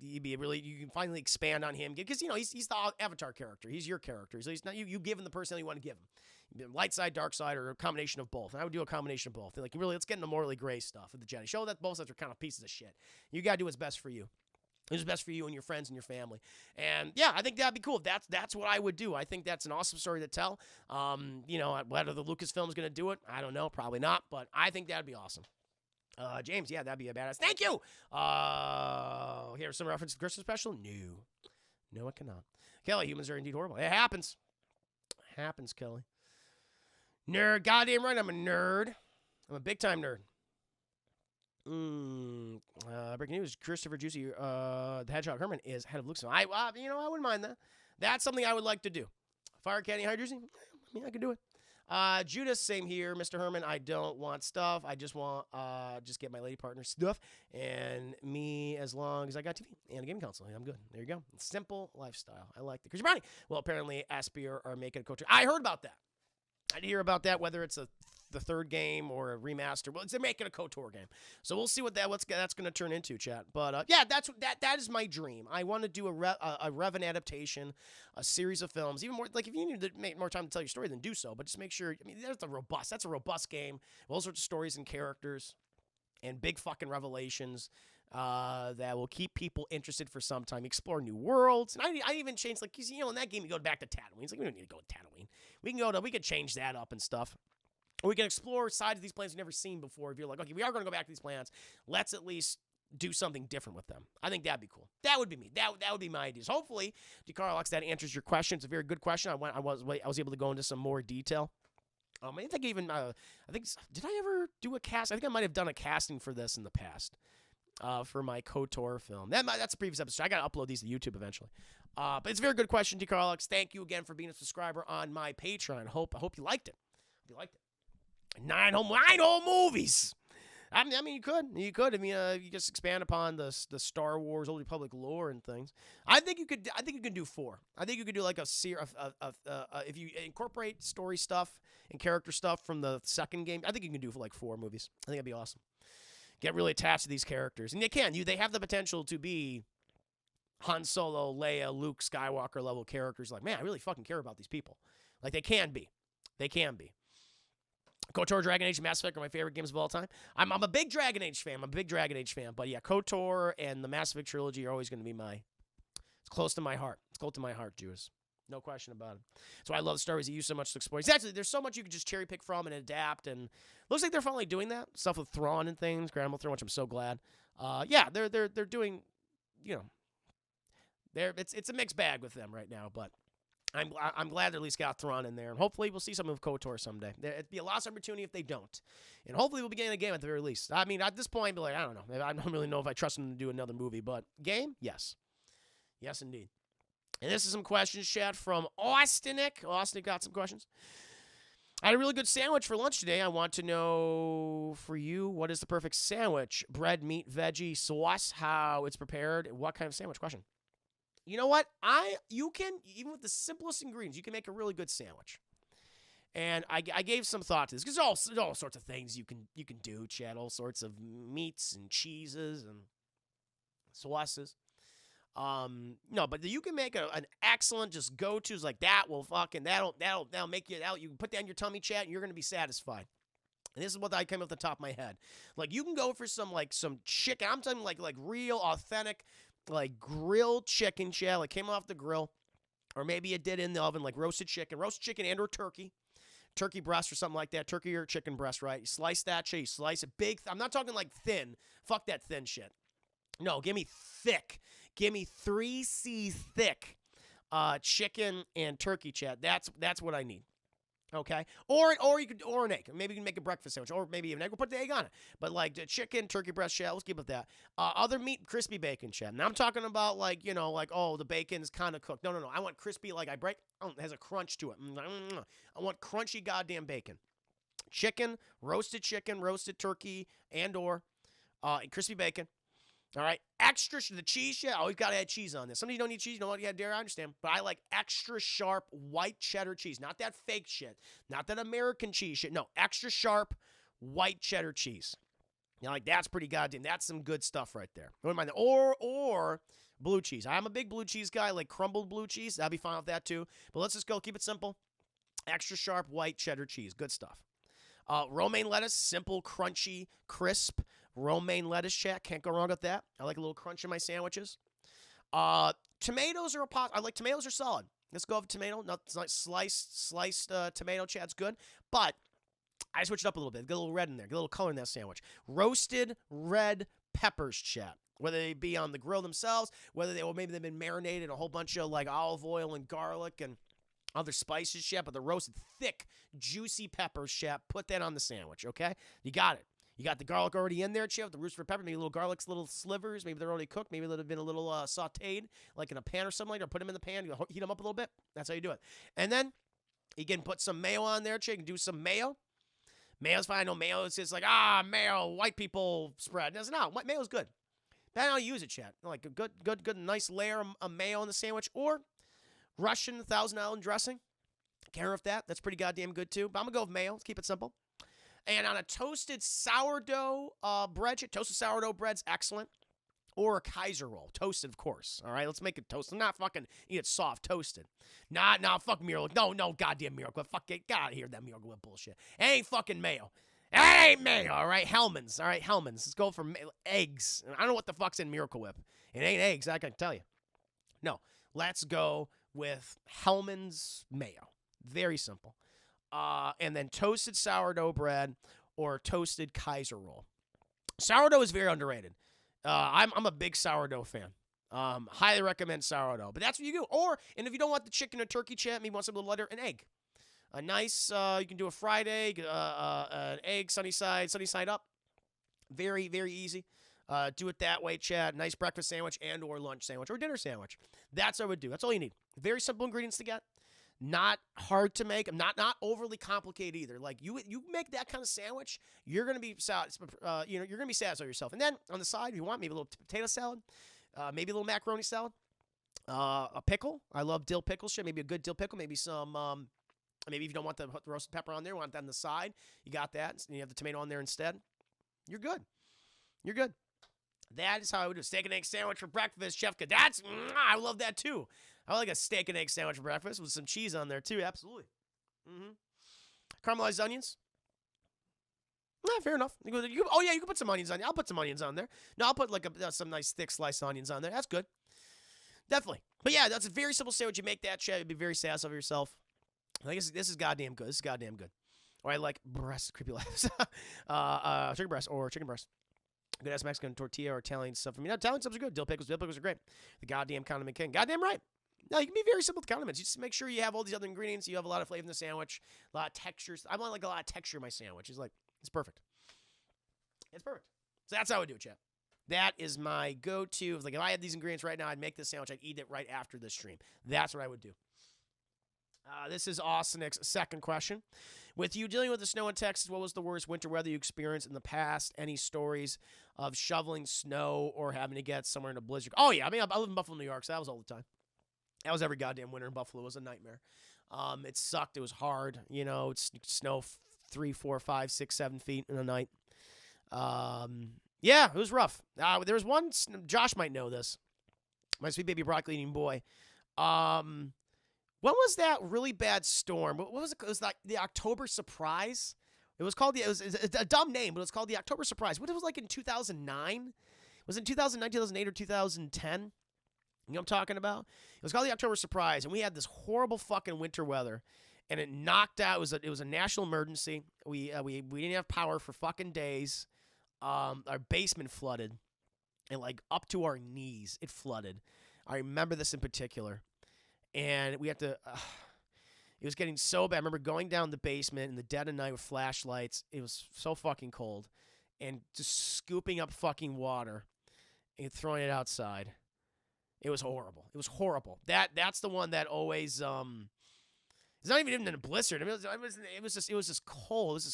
Speaker 1: You can finally expand on him because he's the Avatar character. He's your character. So he's not you give him the personality you want to give him. Light side, dark side, or a combination of both. And I would do a combination of both. Like, really, let's get into morally gray stuff with the Jedi. Show that both sides are kind of pieces of shit. You gotta do what's best for you. What's best for you and your friends and your family. And yeah, I think that'd be cool. That's what I would do. I think that's an awesome story to tell. Whether the Lucasfilm's gonna do it, I don't know. Probably not. But I think that'd be awesome. James, yeah, that'd be a badass. Thank you. Here's some reference to the Christmas special. No, it cannot. Kelly, humans are indeed horrible. It happens. Kelly. Nerd. Goddamn right, I'm a nerd. I'm a big time nerd. Breaking news: Christopher Juicy, the Hedgehog Herman, is head of Lucasfilm. I wouldn't mind that. That's something I would like to do. Fire Candy High Juicy. I could do it. Judas, same here, Mr. Herman. I don't want stuff. I just want just get my lady partner stuff and me as long as I got TV and a gaming console. I'm good. There you go. Simple lifestyle. I like the Christian Brownie. Well, apparently Aspir are making a co-tour. I heard about that. I did hear about that. Whether it's the third game or a remaster, well, they're making a KOTOR game. So we'll see what that's going to turn into, chat. But yeah, that is my dream. I want to do a Revan adaptation, a series of films. Even more, like, if you need to make more time to tell your story, then do so. But just make sure. I mean, that's a robust game. All sorts of stories and characters, and big fucking revelations that will keep people interested for some time. Explore new worlds, and I even changed, like, in that game you go back to Tatooine. It's like, we don't need to go to Tatooine. We can change that up and stuff. Or we can explore sides of these planets we've never seen before. If you're like, okay, we are going to go back to these planets, let's at least do something different with them. I think that'd be cool. That would be me. That would be my ideas. Hopefully, DeCarlox, that answers your question. It's a very good question. I was able to go into some more detail. I think did I ever do a cast? I think I might have done a casting for this in the past. For my KOTOR film. That's a previous episode. I got to upload these to YouTube eventually. But it's a very good question, DeCarlox. Thank you again for being a subscriber on my Patreon. I hope you liked it. Nine whole movies. I mean, you could. I mean, you just expand upon the Star Wars Old Republic lore and things. I think you could do 4. I think you could do like a series if you incorporate story stuff and character stuff from the second game. I think you can do for like 4 movies. I think that'd be awesome. Get really attached to these characters, and they have the potential to be Han Solo, Leia, Luke Skywalker level characters. Like, man, I really fucking care about these people. Like, they can be. KOTOR, Dragon Age, Mass Effect are my favorite games of all time. I'm a big Dragon Age fan. I'm a big Dragon Age fan. But yeah, KOTOR and the Mass Effect trilogy are always going to be it's close to my heart. It's close to my heart, Jews. No question about it. That's why I love Star Wars. You use so much to explore. Exactly. There's so much you can just cherry pick from and adapt. And looks like they're finally doing that stuff with Thrawn and things. Grand Admiral Thrawn, which I'm so glad. Yeah, they're doing. You know, it's a mixed bag with them right now, but I'm glad they at least got Thrawn in there, and hopefully we'll see some of KOTOR someday. It'd be a lost opportunity if they don't, and hopefully we'll be getting a game at the very least. I mean, at this point, I'd be like, I don't know. I don't really know if I trust them to do another movie, but game, yes, yes indeed. And this is some questions, chat, from Austinic. Austin got some questions. I had a really good sandwich for lunch today. I want to know for you, what is the perfect sandwich? Bread, meat, veggie, sauce, how it's prepared, what kind of sandwich? Question. You know what? You can, even with the simplest ingredients, you can make a really good sandwich. And I gave some thought to this because there's all sorts of things you can do, chat, all sorts of meats and cheeses and sauces. No, but you can make an excellent just go-tos like that. Will fucking that'll make you out. You can put that in your tummy, chat, and you're gonna be satisfied. And this is what I came off the top of my head. Like you can go for some chicken. I'm talking like real authentic, like grilled chicken, chat. Like came off the grill, or maybe you did in the oven, like roasted chicken and or turkey breast or something like that. Turkey or chicken breast, right? You slice that shit. You slice it big. I'm not talking like thin. Fuck that thin shit. No, give me thick. Give me 3C thick chicken and turkey, chat. That's what I need. Okay? Or an egg. Maybe you can make a breakfast sandwich. Or maybe even an egg. We'll put the egg on it. But like the chicken, turkey breast, chat, let's keep it that. Other meat, crispy bacon, chat. Now I'm talking about the bacon is kind of cooked. No. I want crispy, like I break. It has a crunch to it. I want crunchy goddamn bacon. Roasted turkey, and or crispy bacon. All right, extra the cheese. Yeah, always gotta add cheese on this. Some of you don't need cheese. You don't want to add dairy. I understand, but I like extra sharp white cheddar cheese, not that fake shit, not that American cheese shit. No, extra sharp white cheddar cheese. You know, like that's pretty goddamn. That's some good stuff right there. Don't mind that. Or blue cheese. I'm a big blue cheese guy. Like crumbled blue cheese. I'd be fine with that too. But let's just go. Keep it simple. Extra sharp white cheddar cheese. Good stuff. Romaine lettuce, simple, crunchy, crisp. Romaine lettuce, chat. Can't go wrong with that. I like a little crunch in my sandwiches. Tomatoes are I like tomatoes are solid. Let's go with tomato. Not sliced tomato, chat's good. But I switched it up a little bit. Get a little red in there. Get a little color in that sandwich. Roasted red peppers, chat. Whether they be on the grill themselves, maybe they've been marinated in a whole bunch of like olive oil and garlic and other spices, chat. But the roasted, thick, juicy peppers, chat. Put that on the sandwich, okay? You got it. You got the garlic already in there, chat, with the roasted pepper, maybe little garlic's little slivers. Maybe they're already cooked. Maybe they've been a little sauteed, like in a pan or something like that. Or put them in the pan. You heat them up a little bit. That's how you do it. And then you can put some mayo on there, chat. You can do some mayo. Mayo's fine. I know mayo is just like, mayo, white people spread. No, mayo's good. That's how you use it, chat. Like a good, nice layer of mayo on the sandwich. Or Russian 1,000 Island dressing. Can't remember if that's pretty goddamn good too. But I'm going to go with mayo. Let's keep it simple. And on a toasted sourdough bread, toasted sourdough bread's excellent. Or a Kaiser roll. Toasted, of course. All right, let's make it toasted. Not fucking eat it soft, toasted. Nah, fuck Miracle. No, goddamn Miracle. Fuck it. Get out of here, that Miracle Whip bullshit. It ain't fucking mayo. It ain't mayo, all right? Hellman's. All right, Hellman's. Let's go for eggs. I don't know what the fuck's in Miracle Whip. It ain't eggs, I can tell you. No, let's go with Hellman's mayo. Very simple. And then toasted sourdough bread or toasted Kaiser roll. Sourdough is very underrated. I'm a big sourdough fan. Highly recommend sourdough. But that's what you do. And if you don't want the chicken or turkey, chat, maybe want something a little lighter, an egg. A nice, you can do a fried egg, an egg, sunny side up. Very, very easy. Do it that way, chat. Nice breakfast sandwich and or lunch sandwich or dinner sandwich. That's what I would do. That's all you need. Very simple ingredients to get. Not hard to make. Not overly complicated either. Like you make that kind of sandwich, you're gonna be you're gonna be satisfied with yourself. And then on the side, if you want, maybe a little potato salad, maybe a little macaroni salad, a pickle. I love dill pickle shit. Maybe a good dill pickle. Maybe some. Maybe if you don't want the roasted pepper on there, want that on the side. You got that. And you have the tomato on there instead. You're good. You're good. That is how I would do a steak and egg sandwich for breakfast, Chef. I love that too. I like a steak and egg sandwich for breakfast with some cheese on there too. Absolutely. Caramelized onions. fair enough. Oh, yeah, you can put some onions on there. I'll put some onions on there. No, I'll put like some nice thick sliced onions on there. That's good. Definitely. But yeah, that's a very simple sandwich. You make that shit, you'd be very satisfied with yourself. I think this is goddamn good. This is goddamn good. Or I like breast, creepy laughs. Chicken breast or chicken breast. Good ass Mexican tortilla or Italian stuff. I mean, Italian stuff is good. Dill pickles are great. The goddamn condiment king. Goddamn right. No, you can be very simple with condiments. You just make sure you have all these other ingredients. You have a lot of flavor in the sandwich, a lot of textures. I want like a lot of texture in my sandwich. It's perfect. It's perfect. So that's how I do it, chat. That is my go-to. Like if I had these ingredients right now, I'd make this sandwich. I'd eat it right after the stream. That's what I would do. This is Austin's second question. With you dealing with the snow in Texas, what was the worst winter weather you experienced in the past? Any stories of shoveling snow or having to get somewhere in a blizzard? Oh, yeah. I mean, I live in Buffalo, New York, so that was all the time. That was every goddamn winter in Buffalo. It was a nightmare. It sucked. It was hard. You know, it's snow 3, 4, 5, 6, 7 feet in a night. Yeah, it was rough. There was one, Josh might know this. My sweet baby broccoli eating boy. When was that really bad storm? What was it? It was like the October Surprise. It was called it was a dumb name, but it was called the October Surprise. What it was like in 2009? Was it 2009, 2008, or 2010? You know what I'm talking about? It was called the October Surprise, and we had this horrible fucking winter weather, and it knocked out. It was a national emergency. We didn't have power for fucking days. Our basement flooded, and like up to our knees, it flooded. I remember this in particular. And we had to, it was getting so bad. I remember going down the basement in the dead of night with flashlights. It was so fucking cold. And just scooping up fucking water and throwing it outside. It was horrible. It was horrible. That's the one that always, it's not even in a blizzard. I mean, it was just cold.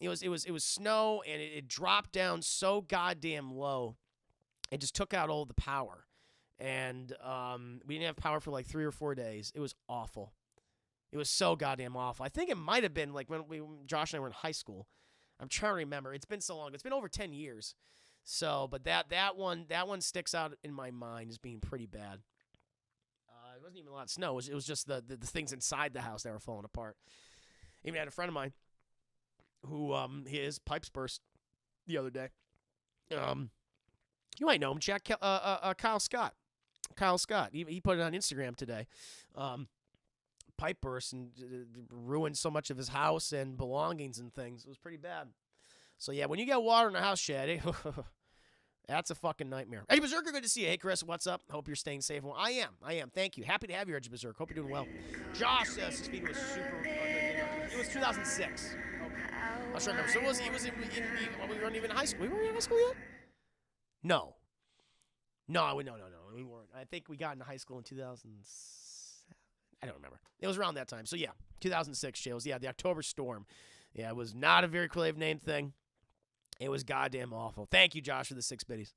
Speaker 1: It was snow, and it dropped down so goddamn low. It just took out all the power. And we didn't have power for like 3 or 4 days. It was awful. It was so goddamn awful. I think it might have been like when Josh and I were in high school. I'm trying to remember. It's been so long. It's been over 10 years. So, but that one sticks out in my mind as being pretty bad. It wasn't even a lot of snow. It was just the things inside the house that were falling apart. Even had a friend of mine who his pipes burst the other day. You might know him, Jack. Kyle Scott. Kyle Scott. He put it on Instagram today. Pipe burst and ruined so much of his house and belongings and things. It was pretty bad. So, yeah, when you get water in a house shed, that's a fucking nightmare. Edgy Berserker, good to see you. Hey, Chris, what's up? Hope you're staying safe. Well, I am. Thank you. Happy to have you, Edgy Berserker. Hope you're doing well. Josh says his speed was super. It was 2006. Okay. I was trying to remember. So we weren't even in high school. We weren't in high school yet? No. No, we weren't. I think we got into high school in 2007. I don't remember. It was around that time. So, yeah, 2006, Jay. Yeah, the October storm. Yeah, it was not a very creative name thing. It was goddamn awful. Thank you, Josh, for the 6 biddies.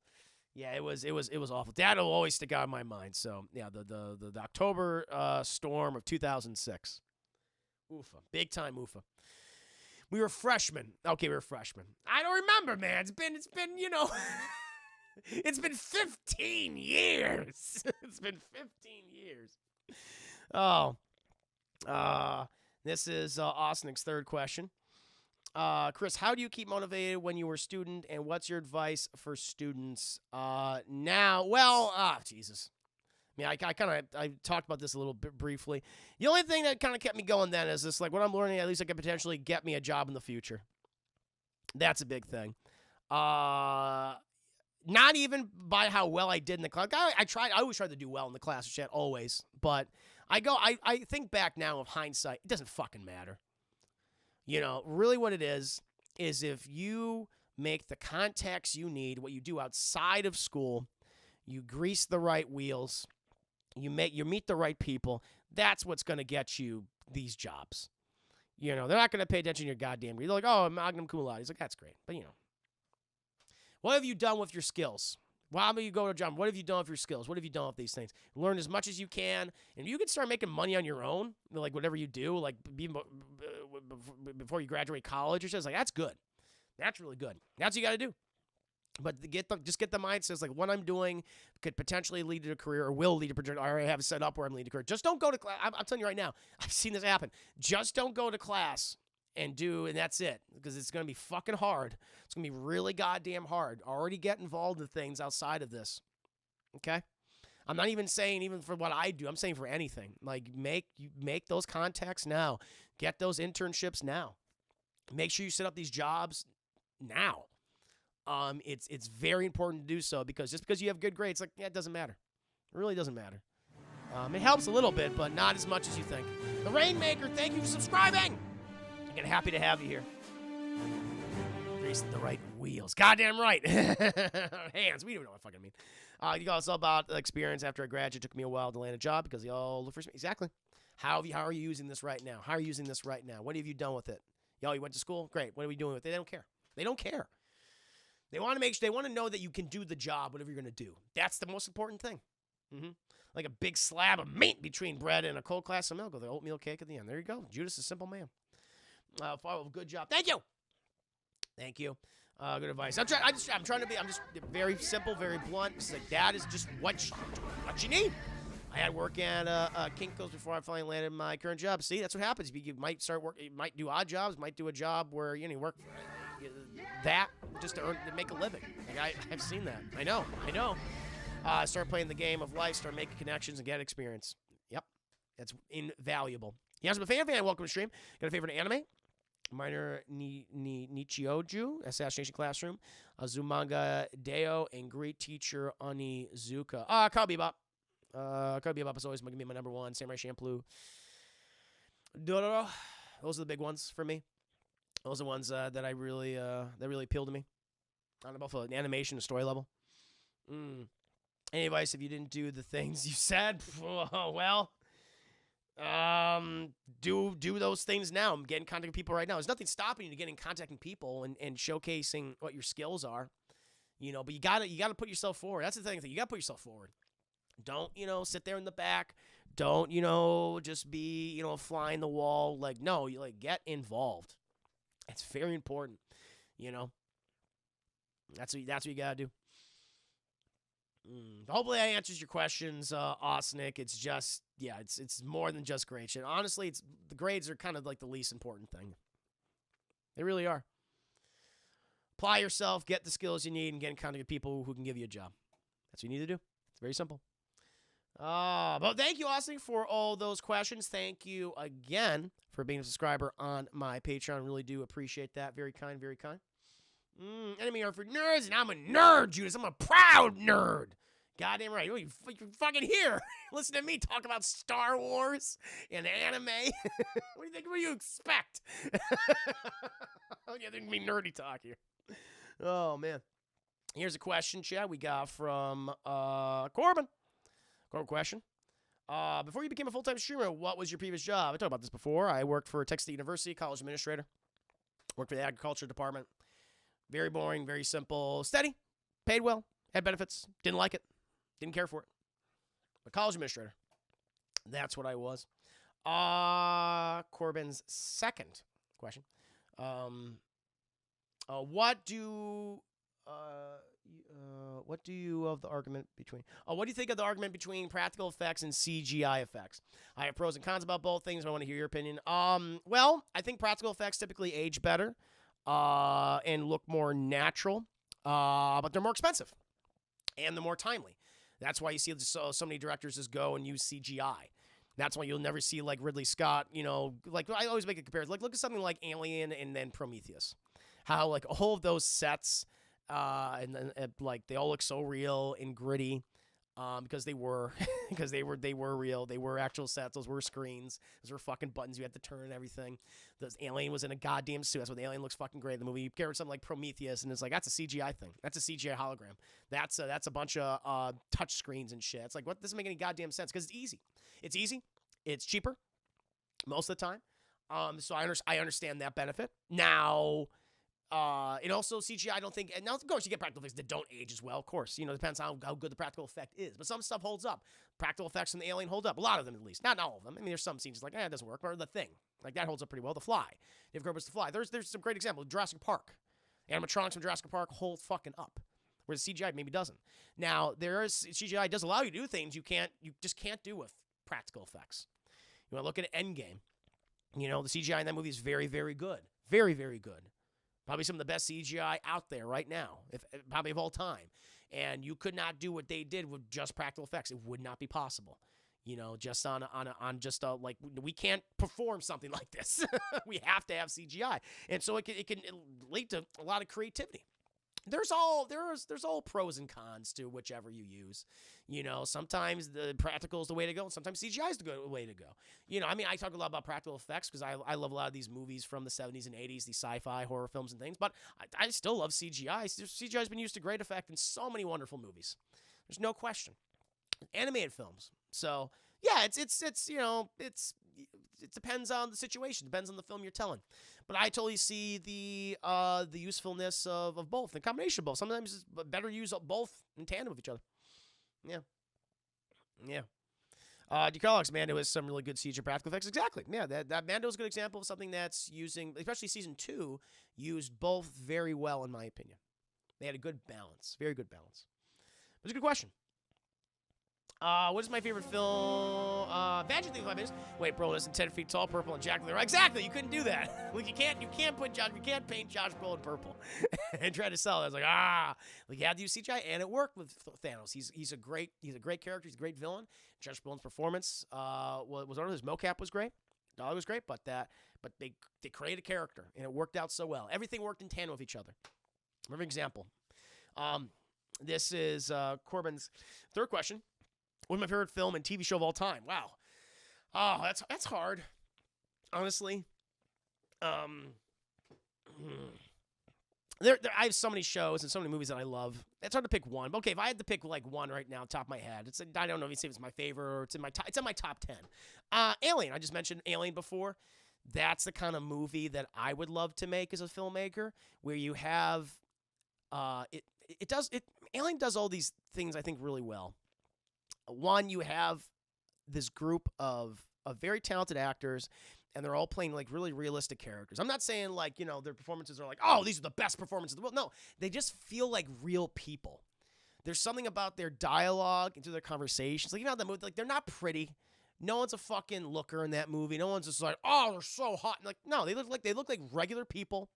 Speaker 1: Yeah, it was awful. That'll always stick out in my mind. So, yeah, the October storm of 2006. Oofa. Big time oofa. We were freshmen. Okay, we were freshmen. I don't remember, man. It's been, it's been 15 years. It's been 15 years. Oh. This is Austin's third question. Chris, how do you keep motivated when you were a student, and what's your advice for students now? Well, Jesus. I mean, I talked about this a little bit briefly. The only thing that kind of kept me going then is this, like, what I'm learning, at least it could potentially get me a job in the future. That's a big thing. Not even by how well I did in the class. I always tried to do well in the class, shit, always. But I think back now of hindsight, it doesn't fucking matter. You know, really what it is if you make the contacts you need, what you do outside of school, you grease the right wheels, you meet the right people, that's what's going to get you these jobs. You know, they're not going to pay attention to your goddamn grade. They're like, oh, magnum cum laude. He's like, that's great. But, you know, what have you done with your skills? Why don't you go to a job? What have you done with your skills? What have you done with these things? Learn as much as you can. And if you can start making money on your own, like whatever you do, like before you graduate college or something, like that's good. That's really good. That's what you got to do. But just get the mindset, like what I'm doing could potentially lead to a career or will lead to a career. I already have it set up where I'm leading to a career. Just don't go to class. I'm telling you right now, I've seen this happen. Just don't go to class and that's it, because it's going to be fucking hard. It's going to be really goddamn hard. Already get involved in things outside of this. Okay? I'm not even saying even for what I do. I'm saying for anything. Like, make those contacts now. Get those internships now. Make sure you set up these jobs now. It's very important to do so, because just because you have good grades, like, yeah, it doesn't matter. It really doesn't matter. It helps a little bit, but not as much as you think. The Rainmaker, thank you for subscribing. Again, happy to have you here. Greasing the right wheels. Goddamn right. Hands. We don't know what I fucking mean. You guys, it's all about experience. After I graduated, it took me a while to land a job because they all look for me. Exactly. How are you using this right now? How are you using this right now? What have you done with it? Yo, you went to school? Great. What are we doing with it? They don't care. They don't care. They want to make sure, they want to know that you can do the job, whatever you're going to do. That's the most important thing. Like a big slab of meat between bread and a cold glass of milk with an oatmeal cake at the end. There you go. Judas is a simple man. Good job. Thank you. Thank you. Good advice. I'm just very simple, very blunt. It's like, that is just what you need. I had work at Kinko's before I finally landed my current job. See, that's what happens. You might start work. You might do odd jobs. Might do a job where you work that just to make a living. Like, I've seen that. I know. Start playing the game of life. Start making connections and get experience. Yep, that's invaluable. Yes, I'm a fan. Welcome to stream. Got a favorite anime? Minor Nichioju, Assassination Classroom, Azumanga Deo, and Great Teacher Onizuka. Cowboy Bebop. Cowboy Bebop is always going to be my number one. Samurai Champloo. Dororo. Those are the big ones for me. Those are the ones that really appeal to me. I don't know about the animation and story level. Any advice if you didn't do the things you said? Well, do those things now. Get in contact with people right now. There's nothing stopping you to get in contact with people and showcasing what your skills are. But you gotta put yourself forward. That's the thing. You gotta put yourself forward. Don't, sit there in the back. Don't, just be, flying the wall. Like, no, you get involved. It's very important. That's what you gotta do. Hopefully that answers your questions, Osnick. It's just, it's more than just grades. And honestly, the grades are kind of like the least important thing. They really are. Apply yourself, get the skills you need, and get in contact with people who can give you a job. That's what you need to do. It's very simple. But thank you, Osnick, for all those questions. Thank you again for being a subscriber on my Patreon. Really do appreciate that. Very kind, very kind. Enemy are for nerds, and I'm a nerd, Judas. I'm a proud nerd. Goddamn right. You fucking here. Listen to me talk about Star Wars and anime. What do you expect? There's gonna be nerdy talk here. Oh, man. Here's a question, Chad, we got from Corbin. Corbin question. Before you became a full-time streamer, what was your previous job? I talked about this before. I worked for Texas State University, college administrator. Worked for the agriculture department. Very boring, very simple, steady, paid well, had benefits, didn't like it, didn't care for it. But college administrator, that's what I was. Corbin's second question. What do you of the argument between? What do you think of the argument between practical effects and CGI effects? I have pros and cons about both things. I want to hear your opinion. Well, I think practical effects typically age better. And look more natural, but they're more expensive, and they're more timely. That's why you see so many directors just go and use CGI. That's why you'll never see, like, Ridley Scott, like, I always make a comparison. Like, look at something like Alien and then Prometheus. How, like, all of those sets, and like, they all look so real and gritty. Because they were real. They were actual sets. Those were screens. Those were fucking buttons you had to turn and everything. The alien was in a goddamn suit. That's why the alien looks fucking great in the movie. You compare something like Prometheus, and it's like, that's a CGI thing. That's a CGI hologram. That's a bunch of touch screens and shit. It's like, what? This doesn't make any goddamn sense because it's easy. It's easy. It's cheaper most of the time. So I understand that benefit. Now, and also CGI, I don't think, and now of course you get practical effects that don't age as well, of course, depends on how good the practical effect is, but some stuff holds up. Practical effects from the Alien hold up, a lot of them at least, not all of them. I mean, there's some scenes like, it doesn't work, or The Thing, like that holds up pretty well. The Fly, Dave Grober's The Fly, there's some great examples. Jurassic Park, animatronics from Jurassic Park hold fucking up, whereas CGI maybe doesn't. Now, CGI does allow you to do things you just can't do with practical effects. You want to look at Endgame. You know, the CGI in that movie is very, very good. Very, very good. Probably some of the best CGI out there right now, probably of all time. And you could not do what they did with just practical effects. It would not be possible. You know, just on just like, we can't perform something like this. We have to have CGI, and so it can lead to a lot of creativity. There's all pros and cons to whichever you use. You know, sometimes the practical is the way to go, and sometimes CGI is the way to go. You know, I mean, I talk a lot about practical effects because I love a lot of these movies from the 70s and 80s, these sci-fi horror films and things, but I still love CGI. CGI has been used to great effect in so many wonderful movies. There's no question. Animated films. So yeah, it depends on the situation, depends on the film you're telling. But I totally see the usefulness of both, the combination of both. Sometimes it's better to use both in tandem with each other. Yeah. DeCarlox Mando has some really good CGI practical effects. Exactly. Yeah, that Mando is a good example of something that's using, especially season 2, used both very well in my opinion. They had a good balance, very good balance. But it's a good question. What is my favorite film? Badger Thing 5 minutes. Wait, bro, listen, 10 feet tall, purple, and Jack the Ripper. Exactly, you couldn't do that. Like you can't paint Josh Brolin purple and try to sell it. I was like, like you had to use CGI, and it worked with Thanos. He's a great character. He's a great villain. Josh Brolin's performance was his mocap was great. Dolly was great, but they created a character, and it worked out so well. Everything worked in tandem with each other. Another example. This is Corbin's third question. What's my favorite film and TV show of all time? Wow. Oh, that's hard. Honestly. I have so many shows and so many movies that I love. It's hard to pick one. But okay, if I had to pick like one right now, top of my head, I don't know if it's my favorite or it's in my top 10. Alien. I just mentioned Alien before. That's the kind of movie that I would love to make as a filmmaker, where you have Alien does all these things I think really well. One, you have this group of very talented actors, and they're all playing like really realistic characters. I'm not saying like, you know, their performances are like, oh, these are the best performances in the world. No, they just feel like real people. There's something about their dialogue and through their conversations. Like, you know, the movie, like, they're not pretty. No one's a fucking looker in that movie. No one's just like, oh, they're so hot. And like, no, they look like regular people.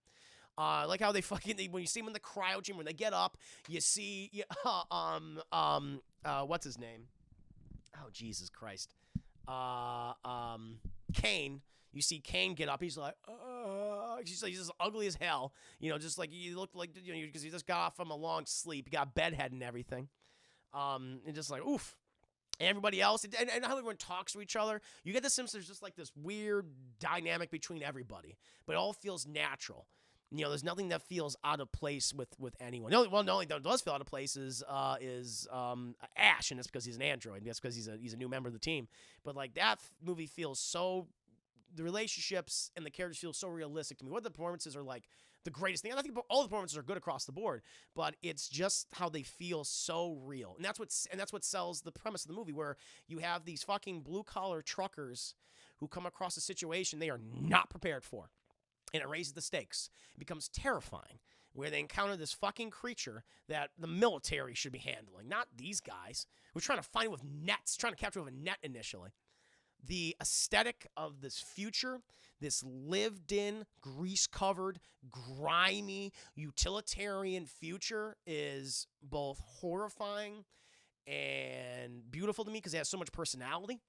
Speaker 1: Like how when you see them in the cryo chamber, when they get up, you see, what's his name? Oh, Jesus Christ. Kane. You see Kane get up. He's like, he's just ugly as hell. You know, just like you look like, you know, because he just got off from a long sleep. He got bedhead and everything. And just like, oof. And everybody else, and how everyone talks to each other. You get the sense there's just like this weird dynamic between everybody, but it all feels natural. You know, there's nothing that feels out of place with anyone. The only that does feel out of place is Ash, and that's because he's an android. That's because he's a new member of the team. But like that movie feels so, the relationships and the characters feel so realistic to me. What the performances are like the greatest thing. And I think all the performances are good across the board, but it's just how they feel so real, and that's what sells the premise of the movie, where you have these fucking blue collar truckers who come across a situation they are not prepared for. And it raises the stakes. It becomes terrifying, where they encounter this fucking creature that the military should be handling, not these guys. We're trying to find it with nets, trying to capture it with a net initially. The aesthetic of this future, this lived-in, grease-covered, grimy, utilitarian future is both horrifying and beautiful to me because it has so much personality.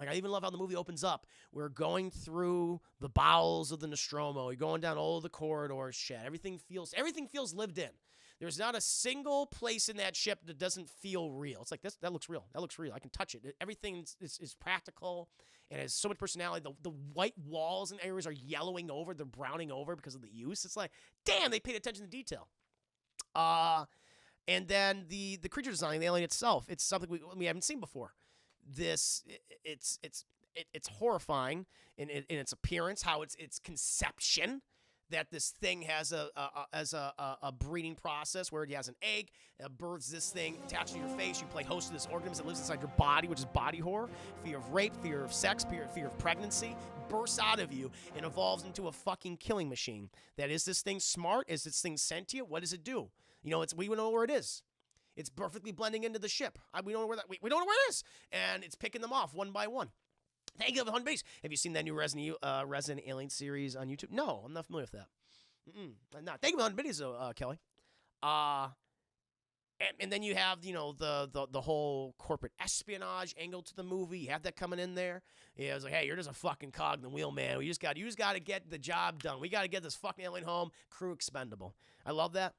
Speaker 1: Like, I even love how the movie opens up. We're going through the bowels of the Nostromo. You're going down all the corridors, shit. Everything feels lived in. There's not a single place in that ship that doesn't feel real. It's like, that looks real. That looks real. I can touch it. Everything is practical and has so much personality. The white walls and areas are yellowing over. They're browning over because of the use. It's like, damn, they paid attention to detail. And then the creature design, the alien itself, it's something we haven't seen before. It's horrifying in its appearance, how its conception, that this thing has a breeding process where it has an egg, births this thing attached to your face. You play host to this organism that lives inside your body, which is body horror, fear of rape, fear of sex, fear of pregnancy, bursts out of you and evolves into a fucking killing machine. That is this thing smart? Is this thing sentient? What does it do? You know, we don't know where it is. It's perfectly blending into the ship. We don't know where we don't know where it is, and it's picking them off one by one. Thank you, 100 base. Have you seen that new Resident Alien series on YouTube? No, I'm not familiar with that. I'm not. Thank you, 100 base, Kelly. Uh, and then you have, you know, the whole corporate espionage angle to the movie. You have that coming in there. Yeah, it was like, hey, you're just a fucking cog in the wheel, man. You just got to get the job done. We got to get this fucking alien home. Crew expendable. I love that.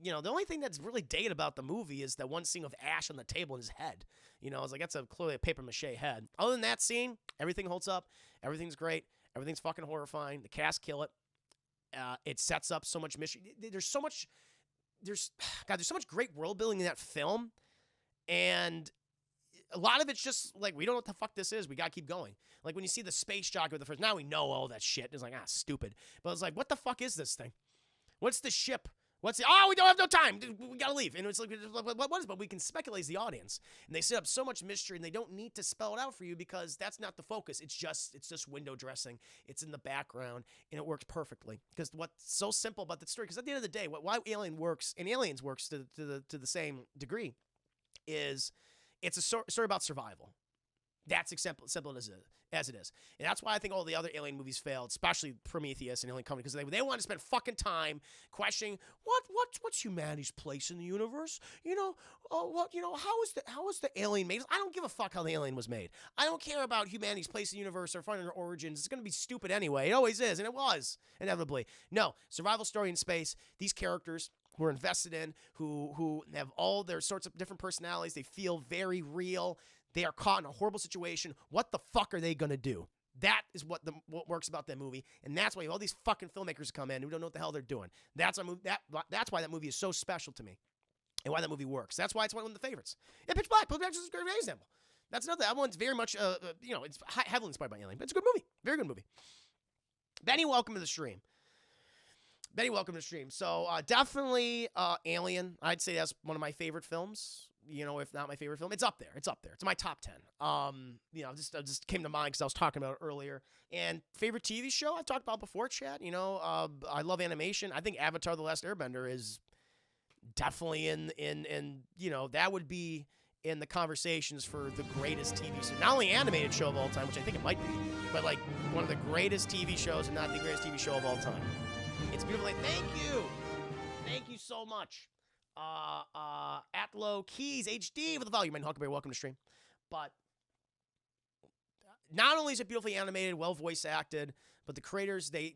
Speaker 1: You know, the only thing that's really dated about the movie is that one scene of Ash on the table in his head. You know, I was like, that's clearly a paper mache head. Other than that scene, everything holds up. Everything's great. Everything's fucking horrifying. The cast kill it. It sets up so much mystery. There's so much great world building in that film, and a lot of it's just like, we don't know what the fuck this is. We gotta keep going. Like when you see the space jockey with the first, now we know all that shit. It's like, stupid. But it's like, what the fuck is this thing? What's the ship? We don't have no time. We gotta leave. And it's like, what is it? But we can speculate as the audience. And they set up so much mystery, and they don't need to spell it out for you because that's not the focus. It's just window dressing. It's in the background, and it works perfectly. Because what's so simple about the story? Because at the end of the day, why Aliens works to the same degree is it's a story about survival. That's simple as it is. And that's why I think all the other Alien movies failed, especially Prometheus and Alien Covenant, because they want to spend fucking time questioning what's humanity's place in the universe. How is the alien made? I don't give a fuck how the alien was made. I don't care about humanity's place in the universe or finding their origins. It's gonna be stupid anyway. It always is, and it was inevitably. No, survival story in space. These characters who are invested in, who have all their sorts of different personalities. They feel very real. They are caught in a horrible situation. What the fuck are they going to do? That is what works about that movie. And that's why all these fucking filmmakers come in who don't know what the hell they're doing. That's why that movie is so special to me and why that movie works. That's why it's one of the favorites. Yeah, Pitch Black. Pitch Black is a great example. That's another. That one's very much, it's heavily inspired by Alien, but it's a good movie. Very good movie. Benny, welcome to the stream. So definitely Alien. I'd say that's one of my favorite films. You know, if not my favorite film, it's up there. It's my top 10. Just came to mind because I was talking about it earlier. And favorite TV show I talked about before, chat. You know, I love animation. I think Avatar: The Last Airbender is definitely in that would be in the conversations for the greatest TV show, not only animated show of all time, which I think it might be, but like one of the greatest TV shows, and not the greatest TV show of all time. It's beautiful. Thank you so much. Atlo Keys HD with the volume. And Huckleberry, welcome to stream. But not only is it beautifully animated, well voice acted, but the creators they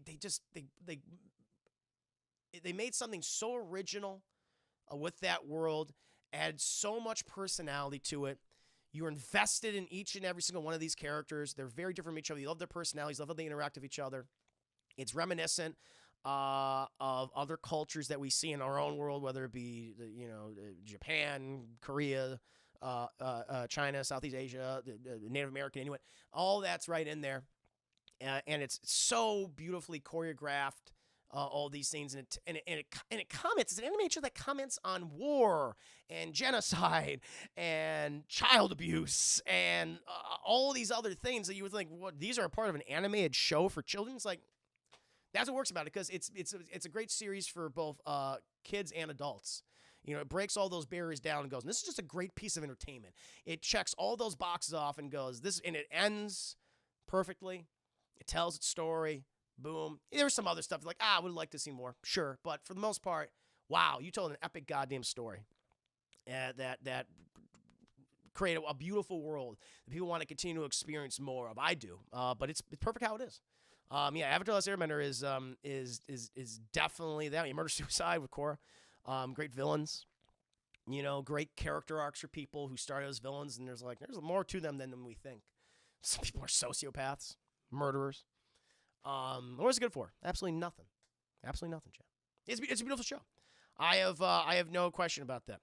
Speaker 1: made something so original with that world, add so much personality to it. You're invested in each and every single one of these characters. They're very different from each other. You love their personalities, love how they interact with each other. It's reminiscent of other cultures that we see in our own world, whether it be Japan, Korea, China, Southeast Asia, Native American, Inuit. All that's right in there, and it's so beautifully choreographed. All these things, and it comments. It's an animated show that comments on war and genocide and child abuse and all these other things that you would think, what, these are a part of an animated show for children? It's like, that's what works about it, because it's a great series for both kids and adults. You know, it breaks all those barriers down and goes, this is just a great piece of entertainment. It checks all those boxes off and goes, and it ends perfectly. It tells its story. Boom. There's some other stuff like, I would like to see more. Sure. But for the most part, wow, you told an epic goddamn story that created a beautiful world that people want to continue to experience more of. I do. But it's perfect how it is. Avatar: The Last Airbender is definitely that. Murder Suicide with Korra. Great villains. You know, great character arcs for people who started as villains, and there's more to them than we think. Some people are sociopaths, murderers. What is it good for? Absolutely nothing. Absolutely nothing, Chad. It's a beautiful show. I have no question about that.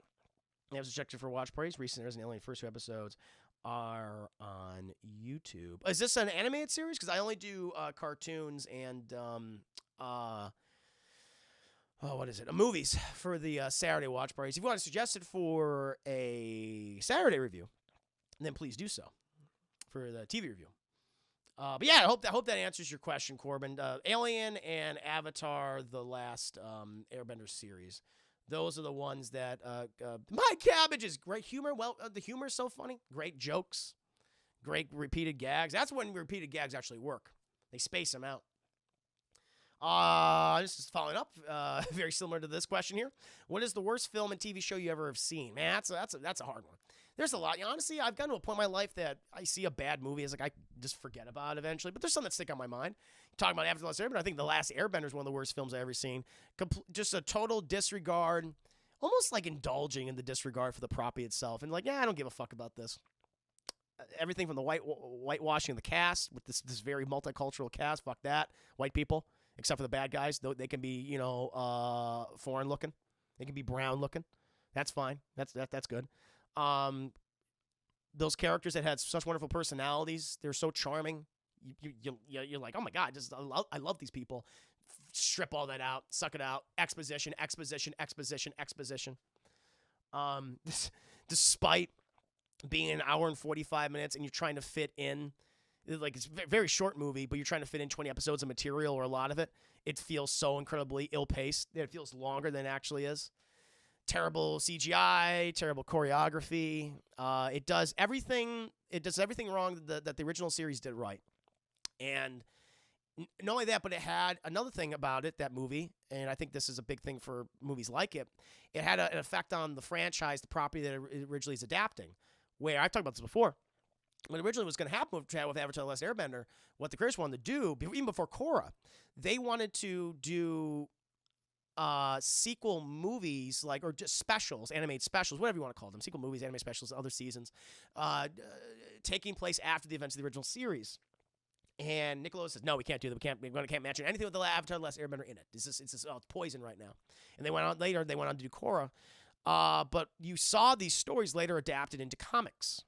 Speaker 1: I have suggested for watch parties. Recent Resident Alien first 2 episodes are on YouTube. Is this an animated series? Because I only do cartoons and movies for the Saturday watch parties. If you want to suggest it for a Saturday review, then please do so for the TV review. But yeah, I hope that answers your question, Corbin. Alien and Avatar: The Last Airbender series. Those are the ones that My Cabbage is great humor. Well, the humor is so funny. Great jokes. Great repeated gags. That's when repeated gags actually work. They space them out. This is following up, very similar to this question here. What is the worst film and TV show you ever have seen? Man, that's a hard one. There's a lot. Honestly, I've gotten to a point in my life that I see a bad movie, it's like I just forget about it eventually. But there's some that stick on my mind. Talking about After the Last Airbender, I think The Last Airbender is one of the worst films I've ever seen. Just a total disregard, almost like indulging in the disregard for the property itself, and like, yeah, I don't give a fuck about this. Everything from the whitewashing of the cast with this very multicultural cast. Fuck that. White people. Except for the bad guys, they can be, foreign looking. They can be brown looking. That's fine. That's good. Those characters that had such wonderful personalities, they're so charming. You're like, oh my god, I love these people. Strip all that out, suck it out. Exposition. Despite being an hour and 45 minutes, and you're trying to fit in. Like, it's a very short movie, but you're trying to fit in 20 episodes of material or a lot of it. It feels so incredibly ill-paced that it feels longer than it actually is. Terrible CGI, terrible choreography. It does everything wrong that the original series did right. And not only that, but it had another thing about it, that movie, and I think this is a big thing for movies like it. It had an effect on the franchise, the property that it originally is adapting, where I've talked about this before. What originally was going to happen with Avatar: The Last Airbender, what the creators wanted to do, even before Korra, they wanted to do sequel movies, or just specials, animated specials, whatever you want to call them, sequel movies, anime specials, other seasons, taking place after the events of the original series. And Nickelodeon says, no, we can't do that. We can't mention anything with the Avatar: The Last Airbender in it. It's poison right now. And they went on to do Korra. But you saw these stories later adapted into comics.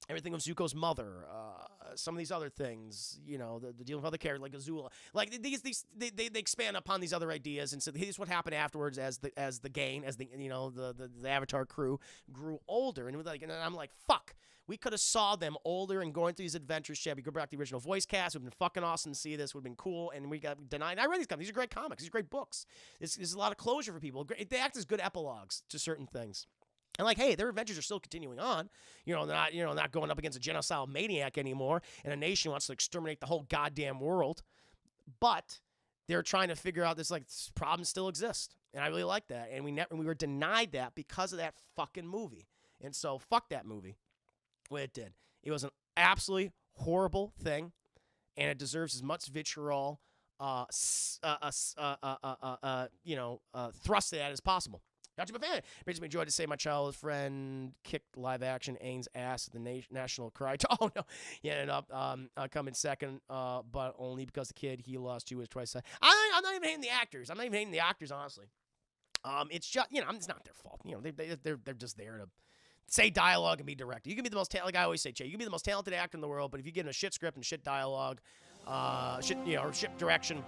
Speaker 1: Everything of Zuko's mother, some of these other things, the dealing with other characters like Azula, like they expand upon these other ideas, and so here's what happened afterwards as the Avatar crew grew older, and I'm like, fuck, we could have saw them older and going through these adventures. Shit, we go back to the original voice cast. It would have been fucking awesome to see this. Would have been cool, and we got denied. And I read these comics. These are great comics. These are great books. There's a lot of closure for people. They act as good epilogues to certain things. And like, hey, their adventures are still continuing on. They're not going up against a genocidal maniac anymore, and a nation wants to exterminate the whole goddamn world. But they're trying to figure out this problems still exist, and I really like that. And we were denied that because of that fucking movie. And so fuck that movie. What it did, it was an absolutely horrible thing, and it deserves as much vitriol, thrust at it as possible. Got you, my fan. It brings me joy to say my childhood friend kicked live action Aang's ass at the national cry. Oh no, he ended up coming second, but only because the kid he lost to was twice. I'm not even hating the actors. I'm not even hating the actors, honestly. It's just it's not their fault. They're just there to say dialogue and be directed. You can be the most talented. Like I always say, Jay, you can be the most talented actor in the world, but if you give him a shit script and shit dialogue, or shit direction,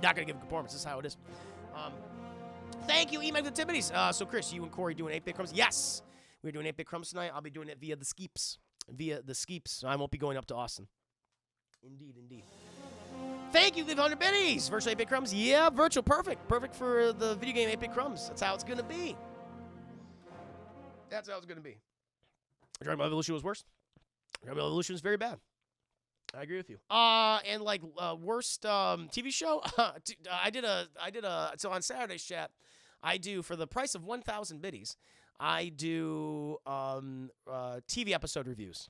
Speaker 1: not gonna give a performance. This is how it is. Thank you, email activities. So, Chris, you and Corey doing 8-Bit Crumbs? Yes. We're doing 8-Bit Crumbs tonight. I'll be doing it via the Skeeps. I won't be going up to Austin. Indeed. Thank you, Live 100 Biddies. Virtual 8-Bit Crumbs? Yeah, virtual. Perfect. Perfect for the video game 8-Bit Crumbs. That's how it's going to be. Dragon Ball Evolution was worse. Dragon Ball Evolution was very bad. I agree with you. And worst TV show. So on Saturday's chat, I do, for the price of 1,000 biddies, I do TV episode reviews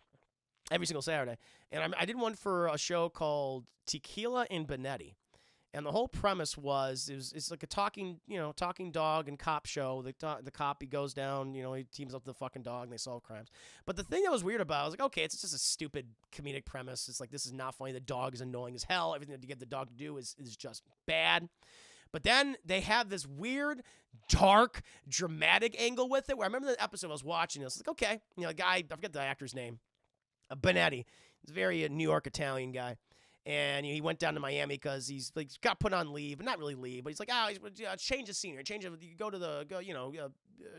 Speaker 1: every single Saturday. And I did one for a show called Tequila and Benetti. And the whole premise was, it's like a talking dog and cop show. The cop, he goes down, he teams up with the fucking dog and they solve crimes. But the thing that was weird about it, I was like, okay, it's just a stupid comedic premise. It's like, this is not funny. The dog is annoying as hell. Everything that you get the dog to do is just bad. But then they have this weird, dark, dramatic angle with it, where I remember the episode I was watching, I was like, okay, the guy, I forget the actor's name, Benetti. He's a very New York Italian guy. And he went down to Miami because he's got put on leave, but not really leave. But he's like, change the scenery, you go to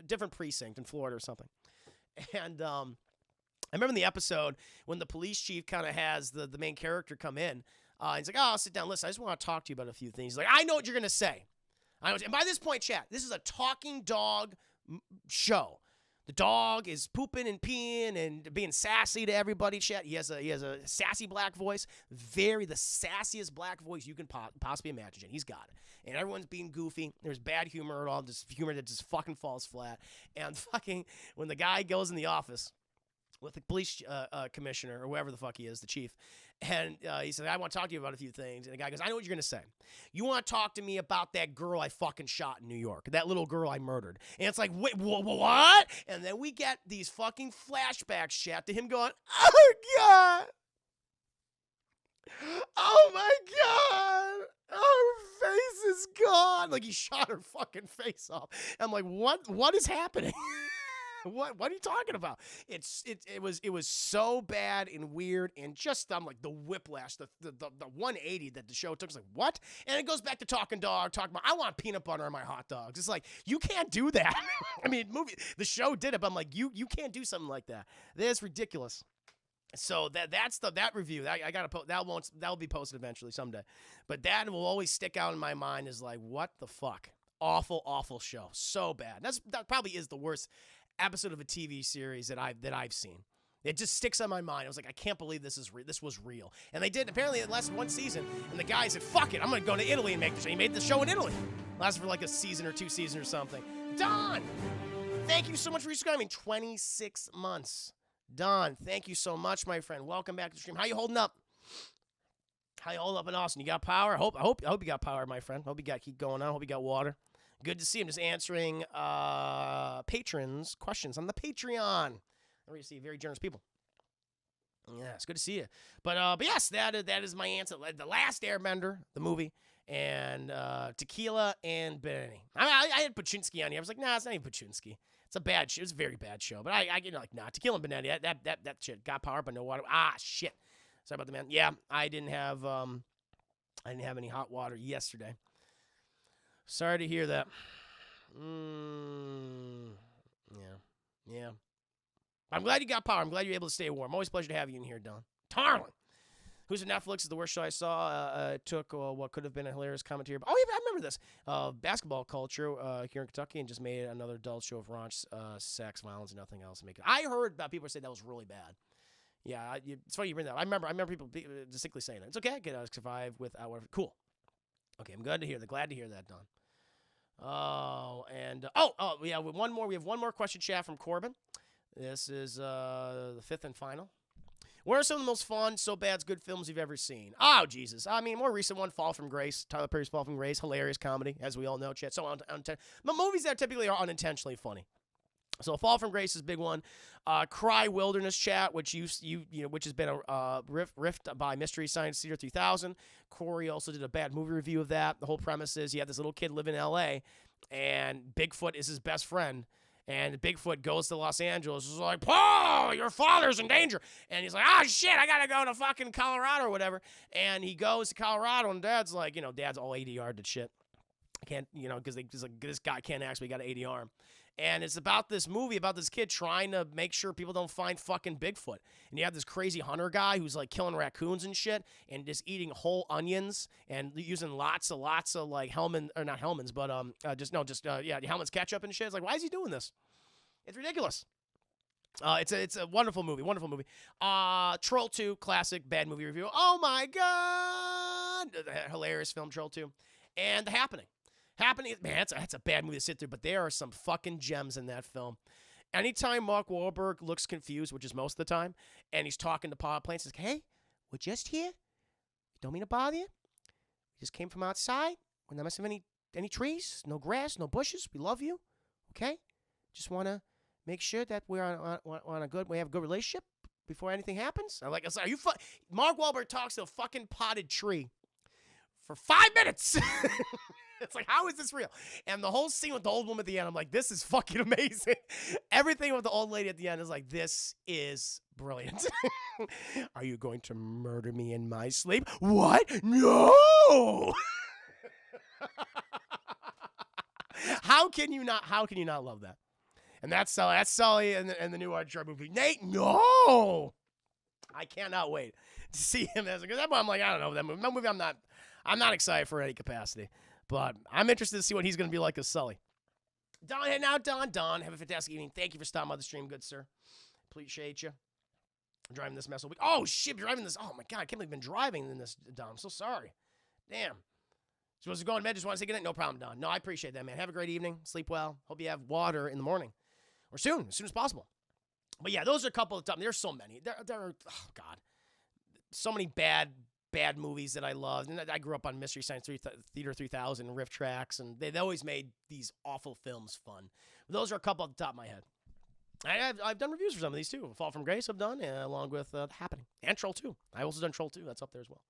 Speaker 1: different precinct in Florida or something. And I remember in the episode when the police chief kind of has the main character come in. He's like, I'll sit down. Listen, I just want to talk to you about a few things. He's like, I know what you're gonna say. And by this point, chat, this is a talking dog show. The dog is pooping and peeing and being sassy to everybody. Chat. He has a sassy black voice, the sassiest black voice you can possibly imagine. He's got it, and everyone's being goofy. There's bad humor at all, just humor that just fucking falls flat. And fucking when the guy goes in the office with the police commissioner or whoever the fuck he is, the chief, and he said, I want to talk to you about a few things. And the guy goes, I know what you're going to say. You want to talk to me about that girl I fucking shot in New York, that little girl I murdered. And it's like, wait, what? And then we get these fucking flashbacks, chat, to him going, oh, God. Oh, my God. Her face is gone. Like he shot her fucking face off. I'm like, what is happening? What are you talking about? It was so bad and weird and just like the whiplash, the 180 that the show took. It's like, what? And it goes back to talking about I want peanut butter on my hot dogs. It's like, you can't do that. I mean, the show did it, but I'm like, you can't do something like that. That's ridiculous. So that's that review. I gotta post that'll be posted eventually someday. But that will always stick out in my mind as like, what the fuck? Awful show. So bad. That probably is the worst episode of a TV series that I've seen. It just sticks on my mind. I was like, I can't believe this was real. And they did. Apparently, it lasted one season. And the guy said, fuck it, I'm going to go to Italy and make the show. He made the show in Italy. Lasted for like a season or 2 seasons or something. Don, thank you so much for subscribing. 26 months. Don, thank you so much, my friend. Welcome back to the stream. How you holding up? How you holding up in Austin? You got power? I hope you got power, my friend. Hope you got keep going on. Hope you got water. Good to see him. Just answering patrons' questions on the Patreon. You see very generous people. Yeah, it's good to see you. But yes, that is my answer. The Last Airbender, the movie, and Tequila and Benny. I had Pachinski on here. I was like, nah, it's not even Pachinski. It's a bad show. It's a very bad show. But I get like, nah, Tequila and Benetti, that shit got power but no water. Ah, shit. Sorry about the man. Yeah, I didn't have any hot water yesterday. Sorry to hear that. Yeah. I'm glad you got power. I'm glad you're able to stay warm. Always a pleasure to have you in here, Don. Tarlin. Who's in Netflix is the worst show I saw. Took what could have been a hilarious commentary. Oh, yeah, I remember this. Basketball culture here in Kentucky and just made another adult show of raunch, sex, violence, and nothing else. I heard about people say that was really bad. Yeah, it's funny you bring that up. I remember people distinctly saying that. It's okay. I can survive without whatever. Cool. Okay, I'm glad to hear that. Glad to hear that, Don. Oh, and yeah, we have one more question, chat from Corbin. This is the fifth and final. What are some of the most fun, so bad's good films you've ever seen? Oh, Jesus. I mean, more recent one, Fall from Grace. Tyler Perry's Fall from Grace. Hilarious comedy, as we all know, chat. So, but movies that typically are unintentionally funny. So, Fall from Grace is a big one. Cry Wilderness, chat, which which has been a riffed by Mystery Science Theater 3000. Corey also did a bad movie review of that. The whole premise is you have this little kid live in L.A., and Bigfoot is his best friend. And Bigfoot goes to Los Angeles. He's like, Paul, your father's in danger. And he's like, oh, shit, I got to go to fucking Colorado or whatever. And he goes to Colorado, and Dad's like, Dad's all ADR'd and shit. Can't, because this guy can't actually got an ADR him. And it's about this movie about this kid trying to make sure people don't find fucking Bigfoot. And you have this crazy hunter guy who's like killing raccoons and shit and just eating whole onions and using lots of like Hellman's ketchup and shit. It's like, why is he doing this? It's ridiculous. It's a wonderful movie. Troll 2, classic bad movie review. Oh my God. Hilarious film, Troll 2. And The Happening. Man, that's a bad movie to sit through, but there are some fucking gems in that film. Anytime Mark Wahlberg looks confused, which is most of the time, and he's talking to pilot planes, he's like, hey, we're just here. Don't mean to bother you. We just came from outside. We're not messing with any trees, no grass, no bushes. We love you. Okay? Just want to make sure that we have a good relationship before anything happens. I'm like, are you Mark Wahlberg talks to a fucking potted tree for 5 minutes. It's like, how is this real? And the whole scene with the old woman at the end, I'm like, this is fucking amazing. Everything with the old lady at the end is like, this is brilliant. Are you going to murder me in my sleep? What? No! How can you not love that? And that's Sully and the new Uncharted movie. Nate, no! I cannot wait to see him as because I'm like, I don't know that movie. That movie I'm not excited for any capacity. But I'm interested to see what he's going to be like as Sully. Don, heading out, Don. Have a fantastic evening. Thank you for stopping by the stream, good sir. Appreciate you. I'm driving this mess all week. Oh, shit, driving this. Oh, my God, I can't believe I've been driving in this, Don. I'm so sorry. Damn. Supposed to go in bed, just want to say goodnight? No problem, Don. No, I appreciate that, man. Have a great evening. Sleep well. Hope you have water in the morning. Or soon as possible. But yeah, those are a couple of times. There's so many. There are, oh, God. So many bad movies that I loved. And I grew up on Mystery Science Theater 3000 and Riff Tracks, and they always made these awful films fun. But those are a couple off the top of my head. I've done reviews for some of these, too. Fall from Grace I've done, along with The Happening. And Troll 2. I've also done Troll 2. That's up there as well.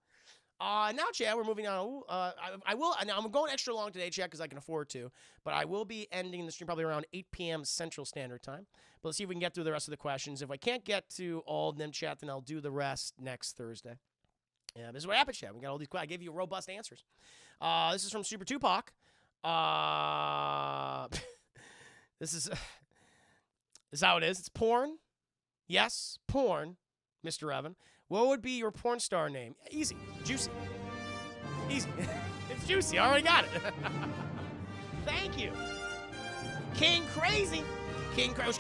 Speaker 1: Now, Chad, we're moving on. I will. Now, I'm going extra long today, Chad, because I can afford to. But I will be ending the stream probably around 8 p.m. Central Standard Time. But let's see if we can get through the rest of the questions. If I can't get to all of them, Chad, then I'll do the rest next Thursday. Yeah, this is what happened, Chad. We got all these questions. I gave you robust answers. This is from Super Tupac. This is how it is. It's porn. Yes, porn, Mr. Evan. What would be your porn star name? Easy. Juicy. Easy. It's Juicy. I already got it. Thank you. King Crazy. King Craze.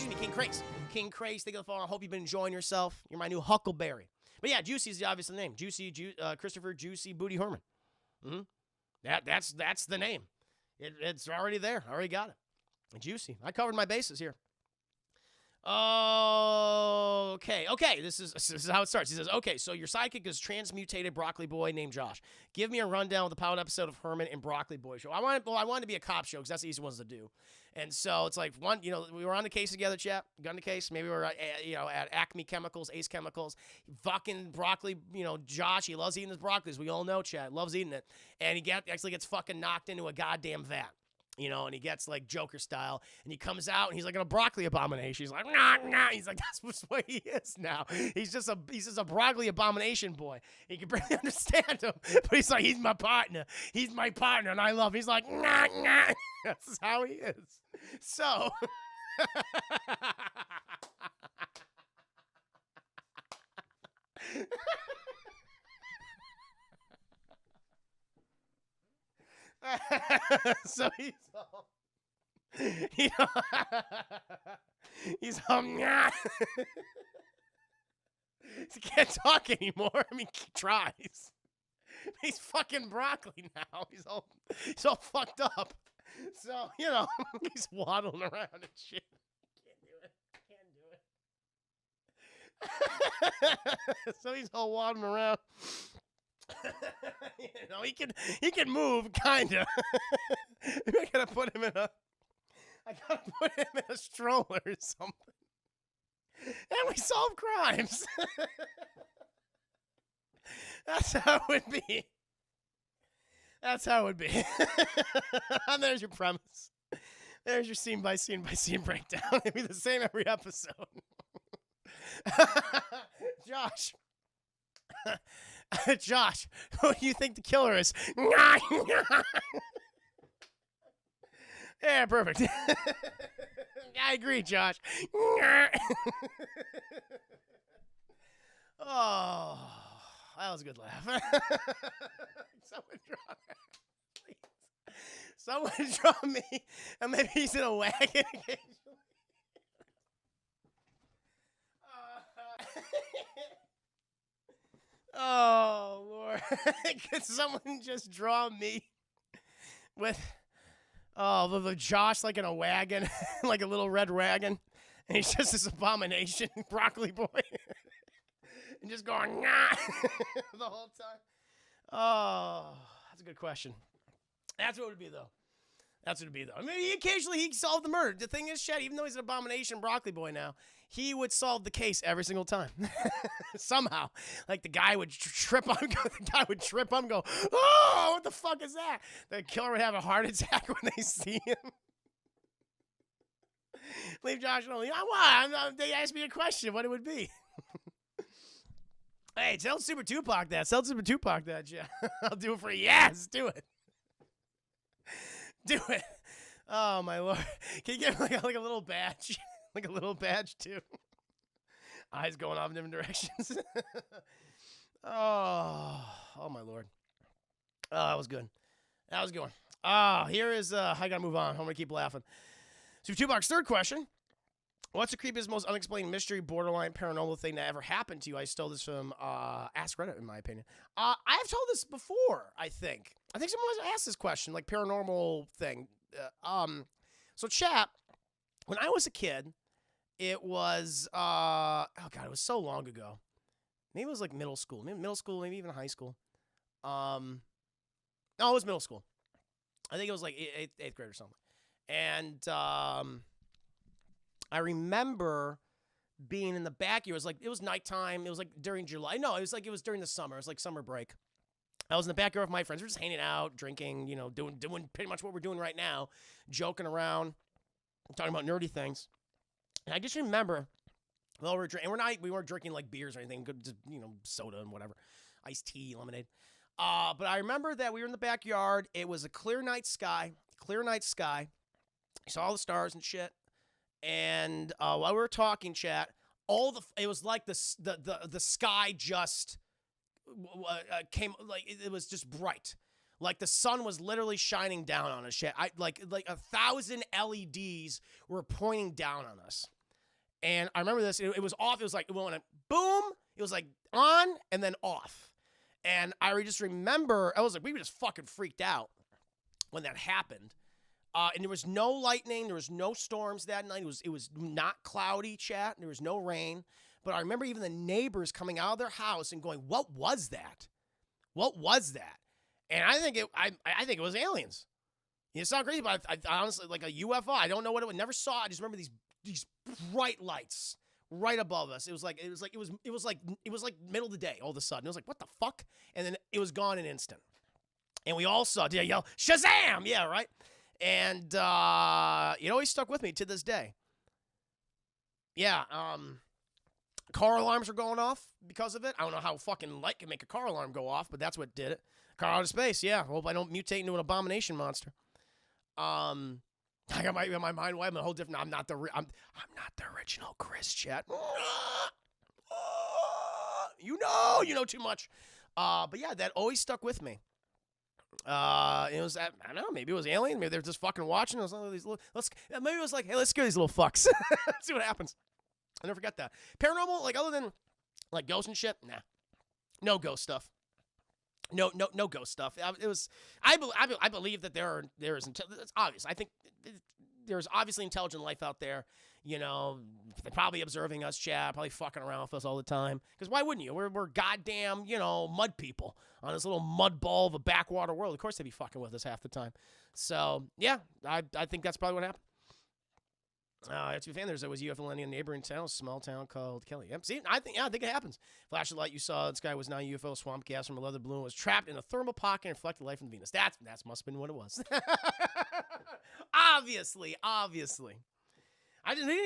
Speaker 1: King Craze. Think of the phone. I hope you've been enjoying yourself. You're my new Huckleberry. But yeah, Juicy is the obvious name. Juicy, Christopher Juicy Booty Herman. That's the name. It's already there. I already got it. Juicy. I covered my bases here. Okay. This is how it starts. He says, okay, so your sidekick is transmutated broccoli boy named Josh. Give me a rundown of the pilot episode of Herman and Broccoli Boy show. I wanted to be a cop show because that's the easy ones to do. And so it's like we were on the case together, chap. Gun the case. Maybe we were at Acme Chemicals, Ace Chemicals. Fucking broccoli, Josh, he loves eating his broccoli, as we all know, Chad. Loves eating it. And he actually gets fucking knocked into a goddamn vat. And he gets like Joker style, and he comes out, and he's like a broccoli abomination. He's like, nah. He's like, that's what he is now. He's just a broccoli abomination boy. He can barely understand him, but he's like, he's my partner. He's my partner, and I love him. He's like, nah. That's how he is. So. So he's all, he's all, nah. He can't talk anymore. I mean, he tries. He's fucking broccoli now. He's all fucked up. So, he's waddling around and shit. Can't do it. So he's all waddling around. He can move, kinda. I gotta put him in a stroller or something. And we solve crimes. That's how it would be. And there's your premise. There's your scene by scene breakdown. It'd be the same every episode. Josh, who do you think the killer is? Yeah, perfect. I agree, Josh. Oh, that was a good laugh. Someone draw me, and maybe he's in a wagon occasionally. Oh, Lord. Could someone just draw me with, the Josh like in a wagon, like a little red wagon, and he's just this abomination, broccoli boy, and just going, nah, the whole time. Oh, that's a good question. That's what it would be, though. I mean, occasionally he'd solve the murder. The thing is, Chad, even though he's an abomination broccoli boy now, he would solve the case every single time. Somehow. Like, the guy would trip on him, go, oh, what the fuck is that? The killer would have a heart attack when they see him. Leave Josh alone. They asked me a question, what it would be. Hey, tell Super Tupac that. Yeah. I'll do it for you. Yes, do it. Do it. Oh, my Lord. Can you get like a little badge? Like a little badge, too. Eyes going off in different directions. Oh, my Lord. Oh, that was good. That was a good one. Here is, I got to move on. I'm going to keep laughing. So, Tubok's third question. What's the creepiest, most unexplained mystery, borderline paranormal thing that ever happened to you? I stole this from Ask Reddit, in my opinion. I have told this before, I think. I think someone has asked this question, like paranormal thing. So, chat, when I was a kid, it was, oh, God, it was so long ago. Maybe it was like middle school, maybe even high school. No, it was middle school. I think it was like eighth grade or something. And I remember being in the backyard. It was nighttime. It was like during July. No, it was during the summer. It was like summer break. I was in the backyard with my friends. We're just hanging out, drinking, doing pretty much what we're doing right now, joking around, talking about nerdy things. And I just remember, well, we weren't drinking like beers or anything, just, soda and whatever, iced tea, lemonade. But I remember that we were in the backyard. It was a clear night sky. You saw all the stars and shit. And while we were talking, chat, it was like the sky just came, like it was just bright, like the sun was literally shining down on us. Chat, like 1,000 LEDs were pointing down on us, and I remember this. It was off. It was like it went boom. It was like on and then off, and I just remember I was like, we were just fucking freaked out when that happened. And there was no lightning. There was no storms that night. It was not cloudy, chat. There was no rain. But I remember even the neighbors coming out of their house and going, "What was that? What was that?" And I think it was aliens. It's not crazy, but I honestly, like a UFO. I don't know what it was. Never saw it. I just remember these bright lights right above us. It was like middle of the day. All of a sudden, it was like, what the fuck? And then it was gone in an instant. And we all saw. Did I yell Shazam? Yeah, right. And it always stuck with me to this day. Yeah, car alarms were going off because of it. I don't know how fucking light can make a car alarm go off, but that's what did it. Car out of space, yeah. Hope I don't mutate into an abomination monster. I got my mind wide. I'm a whole different. I'm not the original Chris, chat. You know too much. But yeah, that always stuck with me. It was, I don't know, maybe it was alien, maybe they're just fucking watching. It was one of these maybe it was like, hey, let's scare these little fucks. See what happens. I never forget that. Paranormal, like other than like ghosts and shit, nah, no ghost stuff. No ghost stuff. I believe that there is it's obvious. I think there's obviously intelligent life out there. They're probably observing us, chat, probably fucking around with us all the time. Because why wouldn't you? We're goddamn, mud people on this little mud ball of a backwater world. Of course they'd be fucking with us half the time. So, yeah, I think that's probably what happened. To be fair, there was UFO landing in a neighboring town, a small town called Kelly. Yep. See, I think it happens. Flash of light you saw in the sky was not a UFO. Swamp gas from a leather balloon was trapped in a thermal pocket and reflected light from Venus. That must have been what it was. Obviously.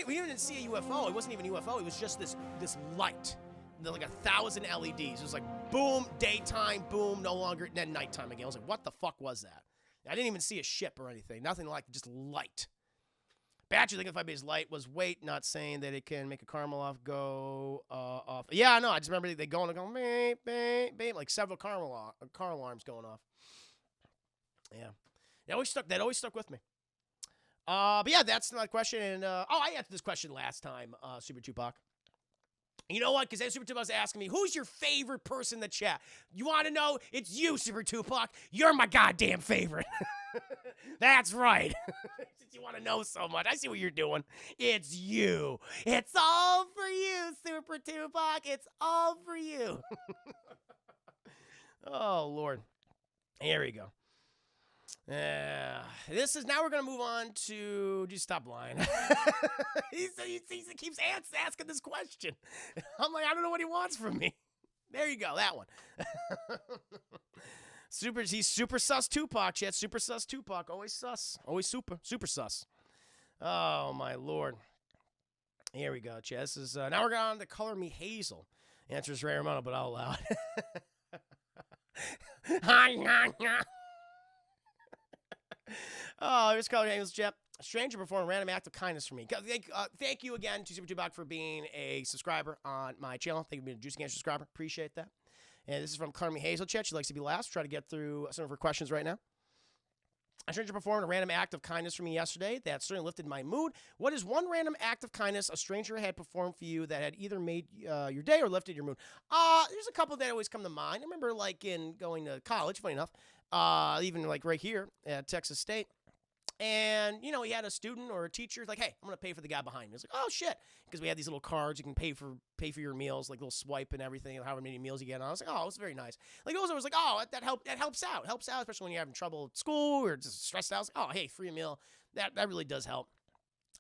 Speaker 1: We didn't see a UFO. It wasn't even a UFO. It was just this light. Like 1,000 LEDs. It was like, boom, daytime, boom, no longer, and then nighttime again. I was like, what the fuck was that? I didn't even see a ship or anything. Nothing like just light. Battery liquefied-based light was weight, not saying that it can make a caramel go off. Yeah, no, I just remember they going, beep, beep, beep, like several car alarms going off. Yeah. That always stuck with me. But yeah, that's my question. And I answered this question last time, Super Tupac. You know what? Because Super Tupac was asking me, who's your favorite person in the chat? You want to know? It's you, Super Tupac. You're my goddamn favorite. That's right. Since you want to know so much, I see what you're doing. It's you. It's all for you, Super Tupac. It's all for you. Oh, Lord. Here we go. Now we're going to move on to, just stop lying. he keeps asking this question. I'm like, I don't know what he wants from me. There you go, that one. He's super sus Tupac, chat. Super sus Tupac, always sus. Always super sus. Oh, my Lord. Here we go, chat. This is, now we're going on to Color Me Hazel. The answer is Ray Romano, but out loud. Oh, here's Color Hazel, chat. A stranger performed a random act of kindness for me. Thank you again to Super Tupac for being a subscriber on my channel. Thank you for being a Juicy Cancer subscriber. Appreciate that. And this is from Color Me Hazel, chat. She likes to be last. Try to get through some of her questions right now. A stranger performed a random act of kindness for me yesterday that certainly lifted my mood. What is one random act of kindness a stranger had performed for you that had either made your day or lifted your mood? There's a couple that always come to mind. I remember like in going to college, funny enough, even like right here at Texas State. And, you know, he had a student or a teacher like, hey, I'm going to pay for the guy behind me. I was like, oh, shit. Because we had these little cards. You can pay for your meals, like little swipe and everything, however many meals you get. And I was like, oh, it's very nice. Like, also, I was like, oh, that helps out. Helps out, especially when you're having trouble at school or just stressed out. I was like, oh, hey, free meal. That really does help.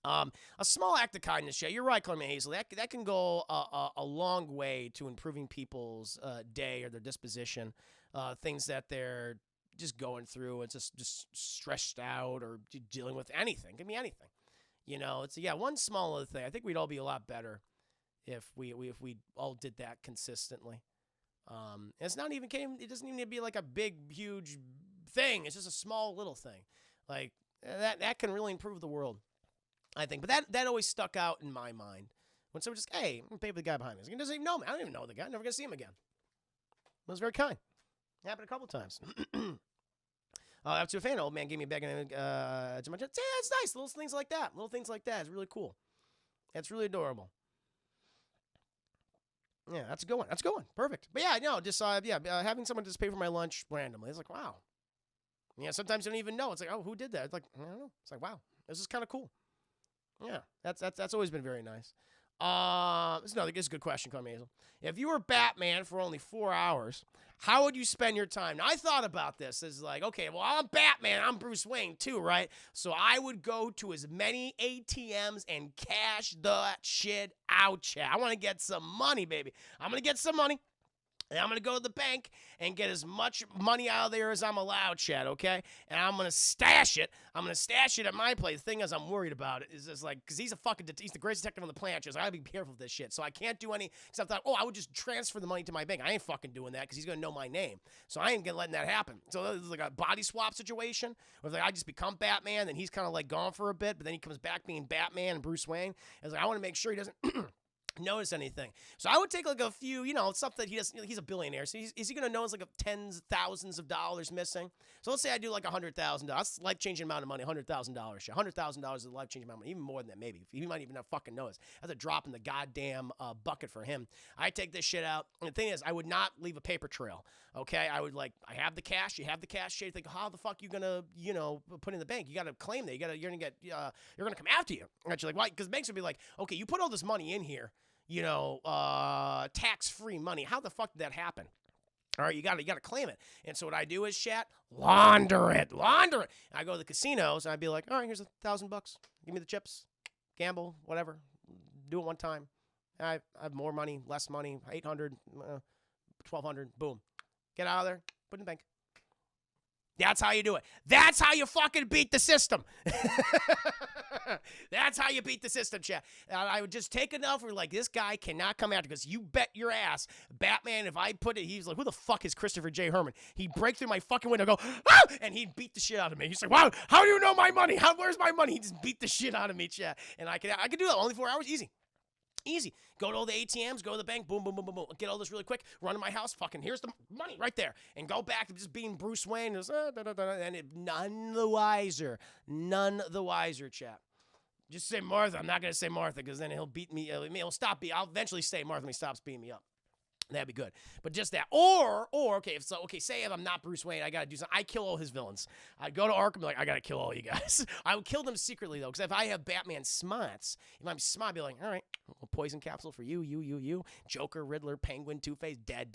Speaker 1: A small act of kindness, yeah, you're right, Carmen Hazel. That can go a long way to improving people's day or their disposition, things that they're just going through and just stressed out or dealing with anything. Give me anything. You know, it's one small little thing. I think we'd all be a lot better if we all did that consistently. It's not even it doesn't even need to be like a big, huge thing. It's just a small little thing. Like that can really improve the world, I think. But that always stuck out in my mind. When someone just, hey, I'm gonna pay for the guy behind me. He doesn't even know me. I don't even know the guy. I'm never gonna see him again. It was very kind. Happened a couple times. Up to a fan, old man gave me a bag to my chest. Yeah, it's nice. Little things like that. Little things like that. It's really cool. It's really adorable. Yeah, that's a good one. That's a good one. Perfect. But yeah, no, just having someone just pay for my lunch randomly. It's like, wow. Yeah, sometimes you don't even know. It's like, oh, who did that? It's like, I don't know. It's like, wow, this is kind of cool. Yeah, that's always been very nice. This is a good question, Carmen Hazel. If you were Batman for only 4 hours, how would you spend your time? Now, I thought about this. It's like, okay, well, I'm Batman. I'm Bruce Wayne, too, right? So I would go to as many ATMs and cash that shit out, chat. I want to get some money, baby. I'm going to get some money. And I'm going to go to the bank and get as much money out of there as I'm allowed, Chad, okay? And I'm going to stash it. I'm going to stash it at my place. The thing is, I'm worried about it. Is just like, because he's the greatest detective on the planet. So I got to be careful with this shit. So I can't do any, because I thought, I would just transfer the money to my bank. I ain't fucking doing that because he's going to know my name. So I ain't letting that happen. So this is like a body swap situation where like I just become Batman, and he's kind of like gone for a bit, but then he comes back being Batman and Bruce Wayne. It's like, I want to make sure he doesn't notice anything. So I would take like a few, stuff that he doesn't, he's a billionaire. So is he going to notice like tens of thousands of dollars missing? So let's say I do like $100,000. That's a life-changing amount of money, $100,000. $100,000 is a life-changing amount of money, even more than that maybe. He might even not fucking notice. That's a drop in the goddamn bucket for him. I take this shit out. And the thing is, I would not leave a paper trail. Okay? I would I have the cash. You have the cash. You think, how the fuck you going to, put in the bank? You got to claim that. You're going to get, you're going to come after you. And you're like, why? Because banks would be like, okay, you put all this money in here. Tax-free money. How the fuck did that happen? All right, you got to claim it. And so what I do is, chat, launder it. And I go to the casinos, and I'd be like, all right, here's $1,000. Give me the chips. Gamble, whatever. Do it one time. I have more money, less money, 800, 1,200, boom. Get out of there, put it in the bank. That's how you do it. That's how you fucking beat the system. That's how you beat the system, chat. I would just take enough where, like, this guy cannot come after, because you bet your ass, Batman, if I put it, he's like, who the fuck is Christopher J. Herman? He'd break through my fucking window, go, ah! And he'd beat the shit out of me. He's like, wow, how do you know my money? Where's my money? He just beat the shit out of me, chat. And I could do that only 4 hours, easy. Easy. Go to all the ATMs, go to the bank, boom, boom, boom, boom, boom. Get all this really quick, run to my house, fucking, here's the money right there. And go back to just being Bruce Wayne. And none the wiser. None the wiser, chap. Just say Martha. I'm not going to say Martha, because then he'll beat me. He'll stop me. I'll eventually say Martha when he stops beating me up. That'd be good. But just that. Or okay, say if I'm not Bruce Wayne, I got to do something. I kill all his villains. I'd go to Arkham, be like, I got to kill all you guys. I would kill them secretly, though, because if I have Batman smarts, if I'm smart, I'd be like, all right, a poison capsule for you. Joker, Riddler, Penguin, Two-Face, dead.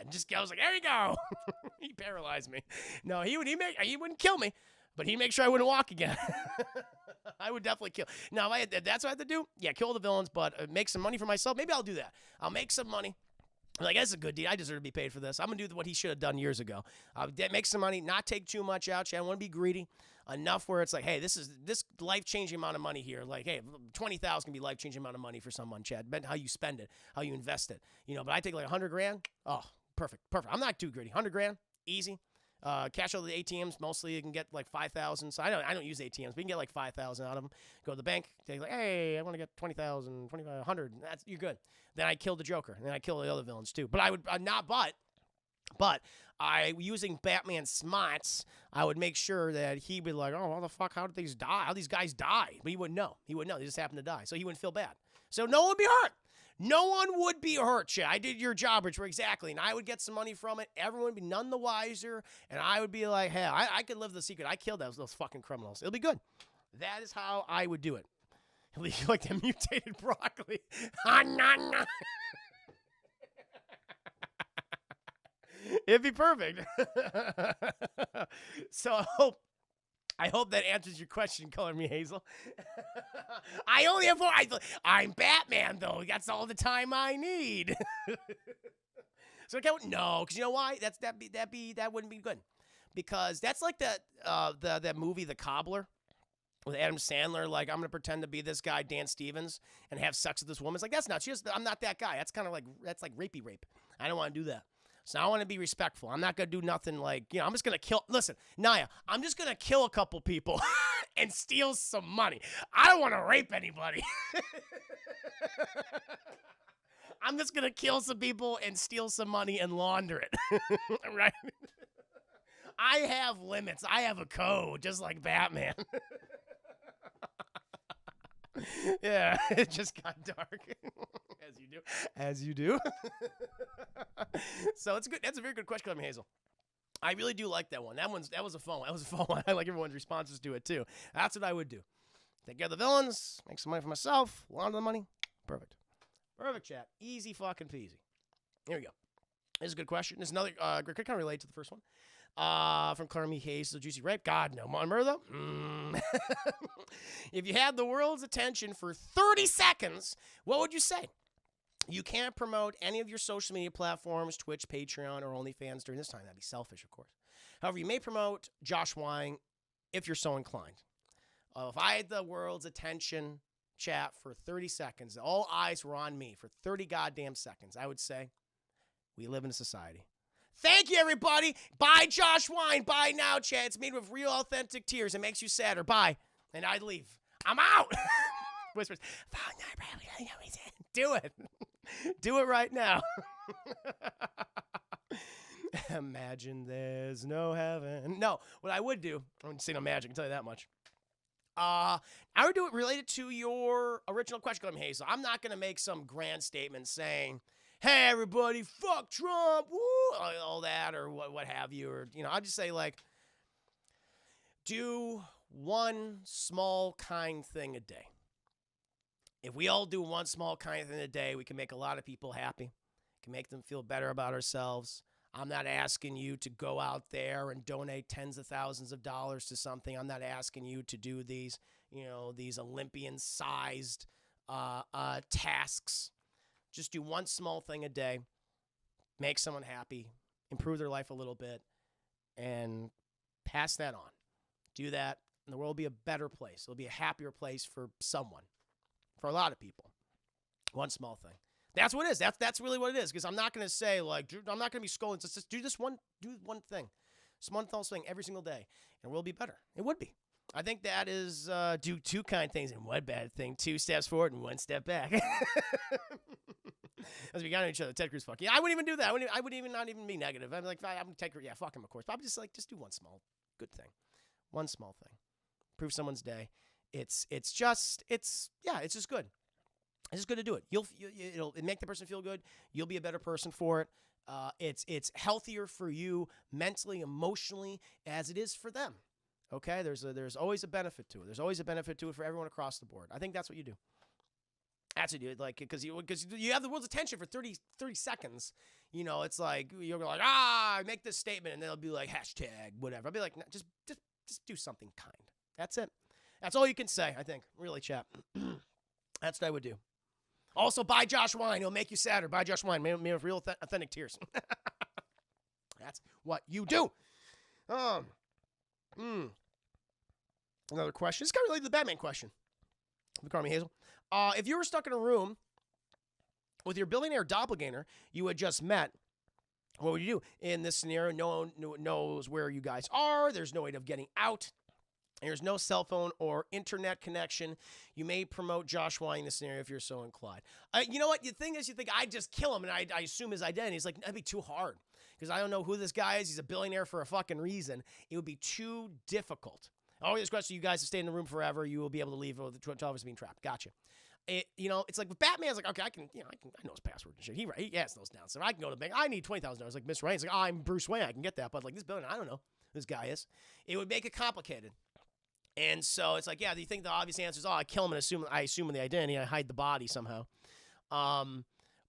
Speaker 1: Just I was like, there you go. He paralyzed me. No, he wouldn't kill me, but he'd make sure I wouldn't walk again. I would definitely kill. Now, that's what I have to do. Yeah, kill the villains, but make some money for myself. Maybe I'll do that. I'll make some money. I'm like, that's a good deal. I deserve to be paid for this. I'm going to do what he should have done years ago. Make some money, not take too much out. I want to be greedy enough where it's like, hey, this life-changing amount of money here. Like, hey, $20,000 can be life-changing amount of money for someone, Chad. Depending how you spend it, how you invest it. But I take like $100,000. Oh, perfect. I'm not too greedy. $100,000, easy. Cash out of the ATMs, mostly you can get like 5,000. So I don't use ATMs, but you can get like 5,000 out of them. Go to the bank, take like, hey, I want to get 20,000, 2,500. You're good. Then I kill the Joker, and then I kill the other villains too. But I would not. But But using Batman smarts, I would make sure that he'd be like, oh, what the fuck, how did these die? How these guys die? But he wouldn't know. He wouldn't know. They just happened to die. So he wouldn't feel bad. So no one would be hurt. No one would be hurt, Chad. I did your job, Rich, exactly. And I would get some money from it. Everyone would be none the wiser. And I would be like, hey, I could live the secret. I killed those fucking criminals. It'll be good. That is how I would do it. Like that mutated broccoli. It'd be perfect. So I hope that answers your question, Color Me Hazel. I only have 4. I'm Batman, though. That's all the time I need. So no, because you know why? That wouldn't be good. Because that's like that movie, The Cobbler, with Adam Sandler. Like, I'm gonna pretend to be this guy, Dan Stevens, and have sex with this woman. It's like I'm not that guy. That's like rapey rape. I don't want to do that. So I want to be respectful. I'm not going to do nothing like, I'm just going to kill. Listen, Naya, I'm just going to kill a couple people and steal some money. I don't want to rape anybody. I'm just going to kill some people and steal some money and launder it. Right? I have limits. I have a code, just like Batman. Yeah, it just got dark. As you do. So it's good. That's a very good question, Hazel. I really do like that one. That was a fun one. That was a fun one. I like everyone's responses to it too. That's what I would do. Take care of the villains, make some money for myself, launder the money. Perfect. Perfect, chat. Easy fucking peasy. Here we go. This is a good question. This is another kind of related to the first one. From Carmi Hayes, the Juicy Rape. God, no. Murder? If you had the world's attention for 30 seconds, what would you say? You can't promote any of your social media platforms, Twitch, Patreon, or OnlyFans during this time. That'd be selfish, of course. However, you may promote Josh Wine if you're so inclined. If I had the world's attention, chat, for 30 seconds, all eyes were on me for 30 goddamn seconds, I would say, we live in a society. Thank you, everybody. Bye, Josh Wine. Bye now, chat. It's made with real, authentic tears. It makes you sadder. Bye. And I'd leave. I'm out. Whispers. Do it. Do it right now. Imagine there's no heaven. No, what I would do, I wouldn't say no magic, I can tell you that much. I would do it related to your original question, Hazel. I'm not going to make some grand statement saying, hey, everybody, fuck Trump, woo, all that, or what have you. Or, I'll just say, like, do one small kind thing a day. If we all do one small kind thing a day, we can make a lot of people happy. Can make them feel better about ourselves. I'm not asking you to go out there and donate tens of thousands of dollars to something. I'm not asking you to do these, these Olympian-sized tasks. Just do one small thing a day. Make someone happy. Improve their life a little bit. And pass that on. Do that, and the world will be a better place. It'll be a happier place for someone. For a lot of people. One small thing. That's what it is. That's really what it is. Because I'm not going to say, like, I'm not going to be scolding. Just do one thing. Just one thing every single day. And we'll be better. It would be. I think that is do 2 kind things and 1 bad thing. 2 steps forward and 1 step back. As we got on each other. Ted Cruz, fuck. Yeah, I wouldn't even do that. I would even not even be negative. I'm like, I'm Ted Cruz. Yeah, fuck him, of course. But I'm just like, just do one small good thing. One small thing. Improve someone's day. It's just good. It's just good to do it. It'll make the person feel good. You'll be a better person for it. It's healthier for you mentally, emotionally, as it is for them. Okay, there's always a benefit to it. There's always a benefit to it for everyone across the board. I think that's what you do. That's what you do. Like because you have the world's attention for 30 seconds. It's like you're like make this statement, and they'll be like hashtag whatever. I'll be like, no, just do something kind. That's it. That's all you can say, I think. Really, chat. That's what I would do. Also, buy Josh Wine. He'll make you sadder. Buy Josh Wine. Made with real, authentic tears. That's what you do. Another question. This kind of related to the Batman question. The Carmi Hazel. If you were stuck in a room with your billionaire doppelganger you had just met, what would you do? In this scenario, no one knows where you guys are. There's no way of getting out. There's no cell phone or internet connection. You may promote Josh Wine in this scenario if you're so inclined. You know what? The thing is, you think I'd just kill him and I assume his identity. It's like, that'd be too hard. because I don't know who this guy is. He's a billionaire for a fucking reason. It would be too difficult. Oh, this question, you guys have stayed in the room forever. You will be able to leave with the 12 of us being trapped. Gotcha. It's like with Batman. It's like, okay, I know his password and shit. He has those down. So I can go to the bank. I need $20,000. Like Miss Wayne's like, oh, I'm Bruce Wayne. I can get that. But like this billionaire, I don't know who this guy is. It would make it complicated. And so it's like, yeah, do you think the obvious answer is, oh, I kill him and I assume the identity, I hide the body somehow.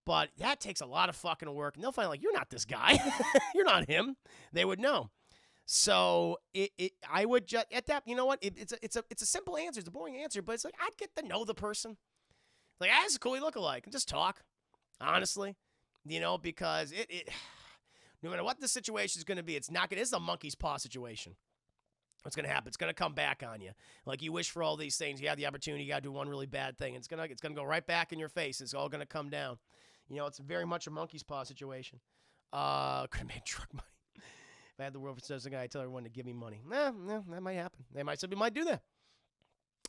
Speaker 1: But that takes a lot of fucking work. And they'll find like, you're not this guy. You're not him. They would know. So I would just at that, you know what? It's a simple answer. It's a boring answer, but it's like I'd get to know the person. Like, that's cool. We look alike, and just talk. Honestly, because it no matter what the situation is going to be, it's a monkey's paw situation. What's going to happen? It's going to come back on you. Like you wish for all these things. You have the opportunity. You got to do one really bad thing. It's gonna go right back in your face. It's all going to come down. It's very much a monkey's paw situation. Could have made drug money. If I had the world for such a guy, I tell everyone to give me money. No, that might happen. Somebody might do that.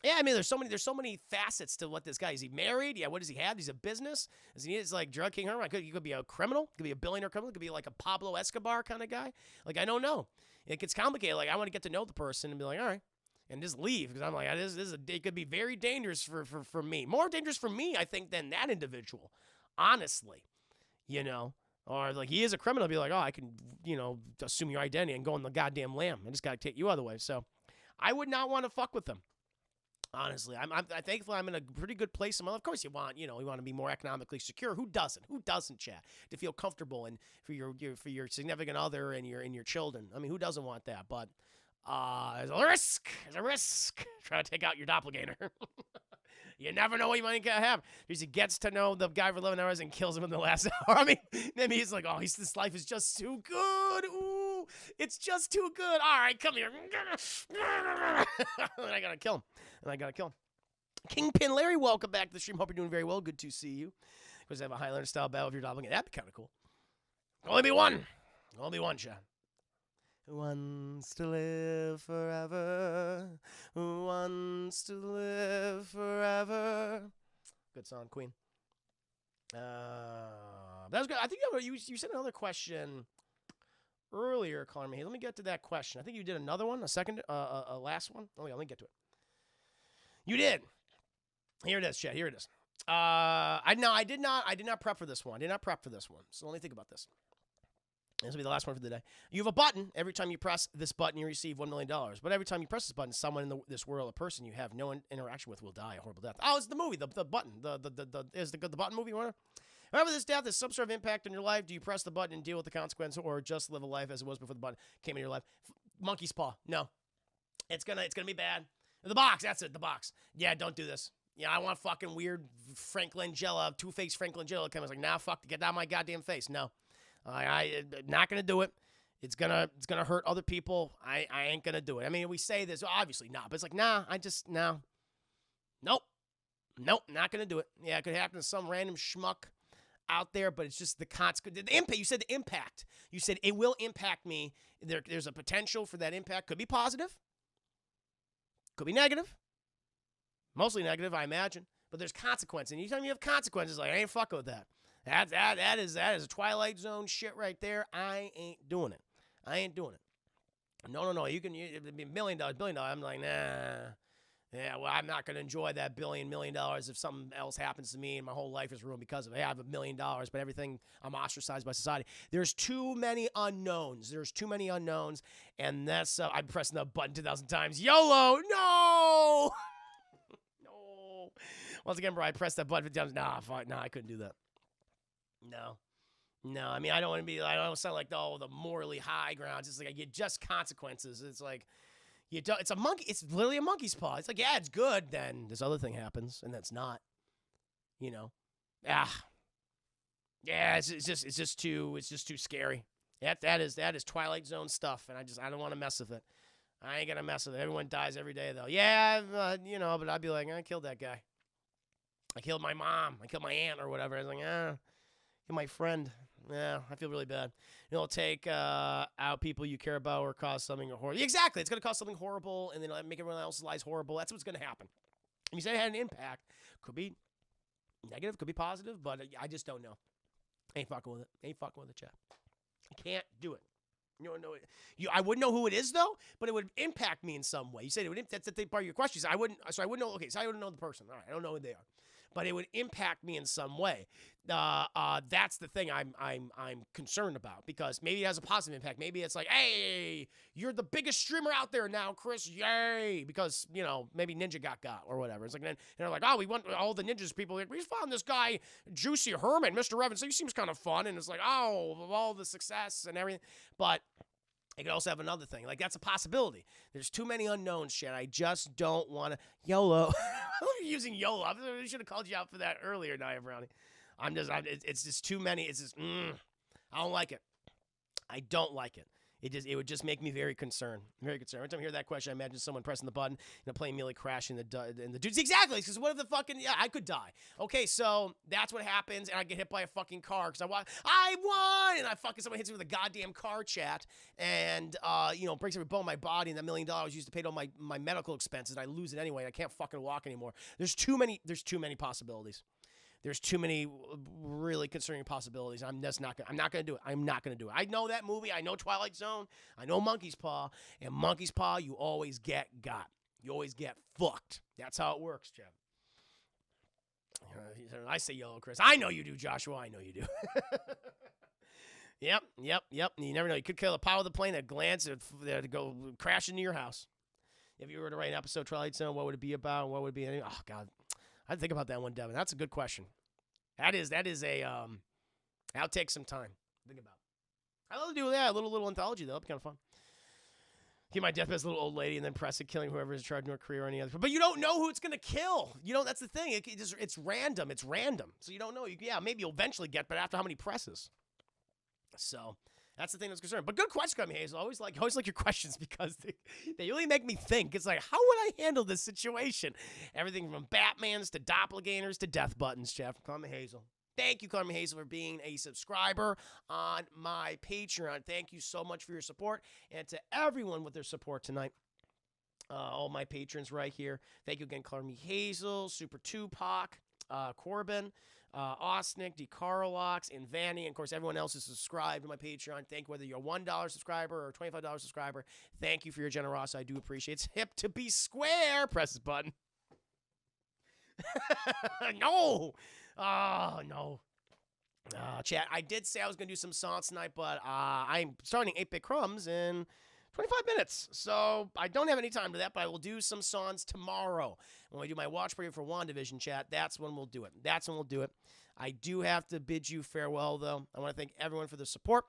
Speaker 1: Yeah, I mean, there's so many facets to what this guy is. He married? Yeah, what does he have? He's a business. Is like drug king? He could be a criminal. Could be a billionaire criminal. Could be like a Pablo Escobar kind of guy. Like I don't know. It gets complicated. Like I want to get to know the person and be like, all right, and just leave because I'm like, it could be very dangerous for me. More dangerous for me, I think, than that individual. Honestly, Or like he is a criminal, be like, oh, I can, assume your identity and go on the goddamn lamb. I just gotta take you out of the way. So, I would not want to fuck with them. Honestly, I'm thankful I'm in a pretty good place. Of course, you want to be more economically secure. Who doesn't? Who doesn't, chat? To feel comfortable and for your significant other and your children. I mean, who doesn't want that? But there's a risk. Trying to take out your doppelganger. You never know what you might have. Because he gets to know the guy for 11 hours and kills him in the last hour. I mean, maybe he's like, oh, this life is just too good. Ooh, it's just too good. All right, come here. And I got to kill him. Kingpin Larry, welcome back to the stream. Hope you're doing very well. Good to see you. Because I have a Highlander style battle with your doppelganger. That'd be kind of cool. Only be one, Sean. Who wants to live forever? Who wants to live forever? Good song, Queen. That was good. I think you sent another question earlier, calling me. Hey, let me get to that question. I think you did another one, a last one. Let me get to it. You did. Here it is, chat. Here it is. I did not prep for this one. So let me think about this. This will be the last one for the day. You have a button. Every time you press this button, you receive $1 million. But every time you press this button, someone in this world, a person you have no interaction with, will die a horrible death. Oh, it's the movie, the button. The button movie, Warner? Remember, this death has some sort of impact on your life. Do you press the button and deal with the consequence, or just live a life as it was before the button came in your life? Monkey's paw. No. It's gonna be bad. The box. That's it. The box. Yeah, don't do this. Yeah, I want fucking weird Frank Langella, Two-Face Frank Langella. I was like, nah, fuck, get out of my goddamn face. No. I'm not gonna do it. It's gonna hurt other people. I ain't gonna do it. I mean, we say this, obviously not, but it's like, nah, nope, not gonna do it. Yeah, it could happen to some random schmuck out there, but it's just the consequence. The impact. You said the impact. You said it will impact me. There's a potential for that impact. Could be positive. Could be negative. Mostly negative, I imagine. But there's consequence, and anytime you have consequences, like I ain't fucking with that. That is a Twilight Zone shit right there. I ain't doing it. No. You can it'd be $1 million, $1 billion. I'm like, nah. Yeah, well, I'm not gonna enjoy that $1 million if something else happens to me and my whole life is ruined because of it. I have $1 million, but everything, I'm ostracized by society. There's too many unknowns. And that's I'm pressing the button 2,000 times. YOLO, no. No. Once again, bro, I pressed that button 50 times. Nah, fuck, nah, I couldn't do that. No. I mean, I don't sound like the morally high grounds. It's like you just consequences. It's like it's a monkey. It's literally a monkey's paw. It's like, yeah, it's good. Then this other thing happens, and that's not. Yeah, it's just too scary. That is Twilight Zone stuff, and I don't want to mess with it. I ain't gonna mess with it. Everyone dies every day, though. Yeah, but I'd be like, I killed that guy. I killed my mom. I killed my aunt or whatever. I was like, kill my friend. Yeah, I feel really bad. It'll take out people you care about or cause something horrible. Exactly. It's going to cause something horrible and then make everyone else's lives horrible. That's what's going to happen. And you say it had an impact. Could be negative, could be positive, but I just don't know. Ain't fucking with it, chat. I can't do it. You don't know it. I wouldn't know who it is though, but it would impact me in some way. You said it would. That's the part of your question. So I wouldn't know. Okay, so I wouldn't know the person. All right, I don't know who they are, but it would impact me in some way. That's the thing I'm concerned about, because maybe it has a positive impact. Maybe it's like, hey, you're the biggest streamer out there now, Chris. Yay! Because maybe Ninja got or whatever. It's like, and they're like, oh, we want all the ninjas people. Like, we found this guy, Juicy Herman, Mr. Evans. He seems kind of fun, and it's like, oh, of all the success and everything, but. It could also have another thing. Like, that's a possibility. There's too many unknowns, Chad. I just don't want to. YOLO. I'm using YOLO. I should have called you out for that earlier, Nia Brownie. It's just too many. It's just, I don't like it. I don't like it. It would just make me very concerned. Very concerned. Every time I hear that question, I imagine someone pressing the button and a plane immediately crashing the dudes. Exactly. Because what if the fucking, I could die. Okay, so that's what happens, and I get hit by a fucking car because I won, and someone hits me with a goddamn car, chat, and breaks every bone in my body, and that $1 million used to pay all my medical expenses, and I lose it anyway, and I can't fucking walk anymore. There's too many possibilities. There's too many really concerning possibilities. I'm not going to do it. I'm not going to do it. I know that movie. I know Twilight Zone. I know Monkey's Paw. And Monkey's Paw, you always get got. You always get fucked. That's how it works, Jeff. I say YOLO, Chris. I know you do, Joshua. I know you do. Yep. You never know. You could kill the power of the plane at a glance to go crash into your house. If you were to write an episode of Twilight Zone, what would it be about? What would it be? Oh, God. I'd think about that one, Devin. That's a good question. That is a that'll take some time to think about. I love to do that. A little anthology, though. It'd be kind of fun. Get my deathbed as a little old lady and then press it, killing whoever is in charge of North Korea or any other. But you don't know who it's going to kill. That's the thing. It's random. It's random. So you don't know. Maybe you'll eventually get, but after how many presses? So that's the thing that's concerned. But good question, Gummy Hazel. I always like your questions because they really make me think. It's like, how would I handle this situation? Everything from Batmans to doppelgangers to death buttons, Jeff. Gummy Hazel. Thank you, Carmen Hazel, for being a subscriber on my Patreon. Thank you so much for your support, and to everyone with their support tonight. All my patrons right here. Thank you again, Carmen Hazel, Super Tupac, Corbin, Osnick, DeCarlox, and Vanny, and of course everyone else is subscribed to my Patreon. Thank you, whether you're a $1 subscriber or a $25 subscriber. Thank you for your generosity. I do appreciate it. It's hip to be square. Press this button. No. Oh, no. Chat, I did say I was going to do some songs tonight, but I'm starting 8-Bit Crumbs in 25 minutes. So I don't have any time to that, but I will do some songs tomorrow. When I do my watch party for WandaVision, chat, that's when we'll do it. I do have to bid you farewell, though. I want to thank everyone for the support.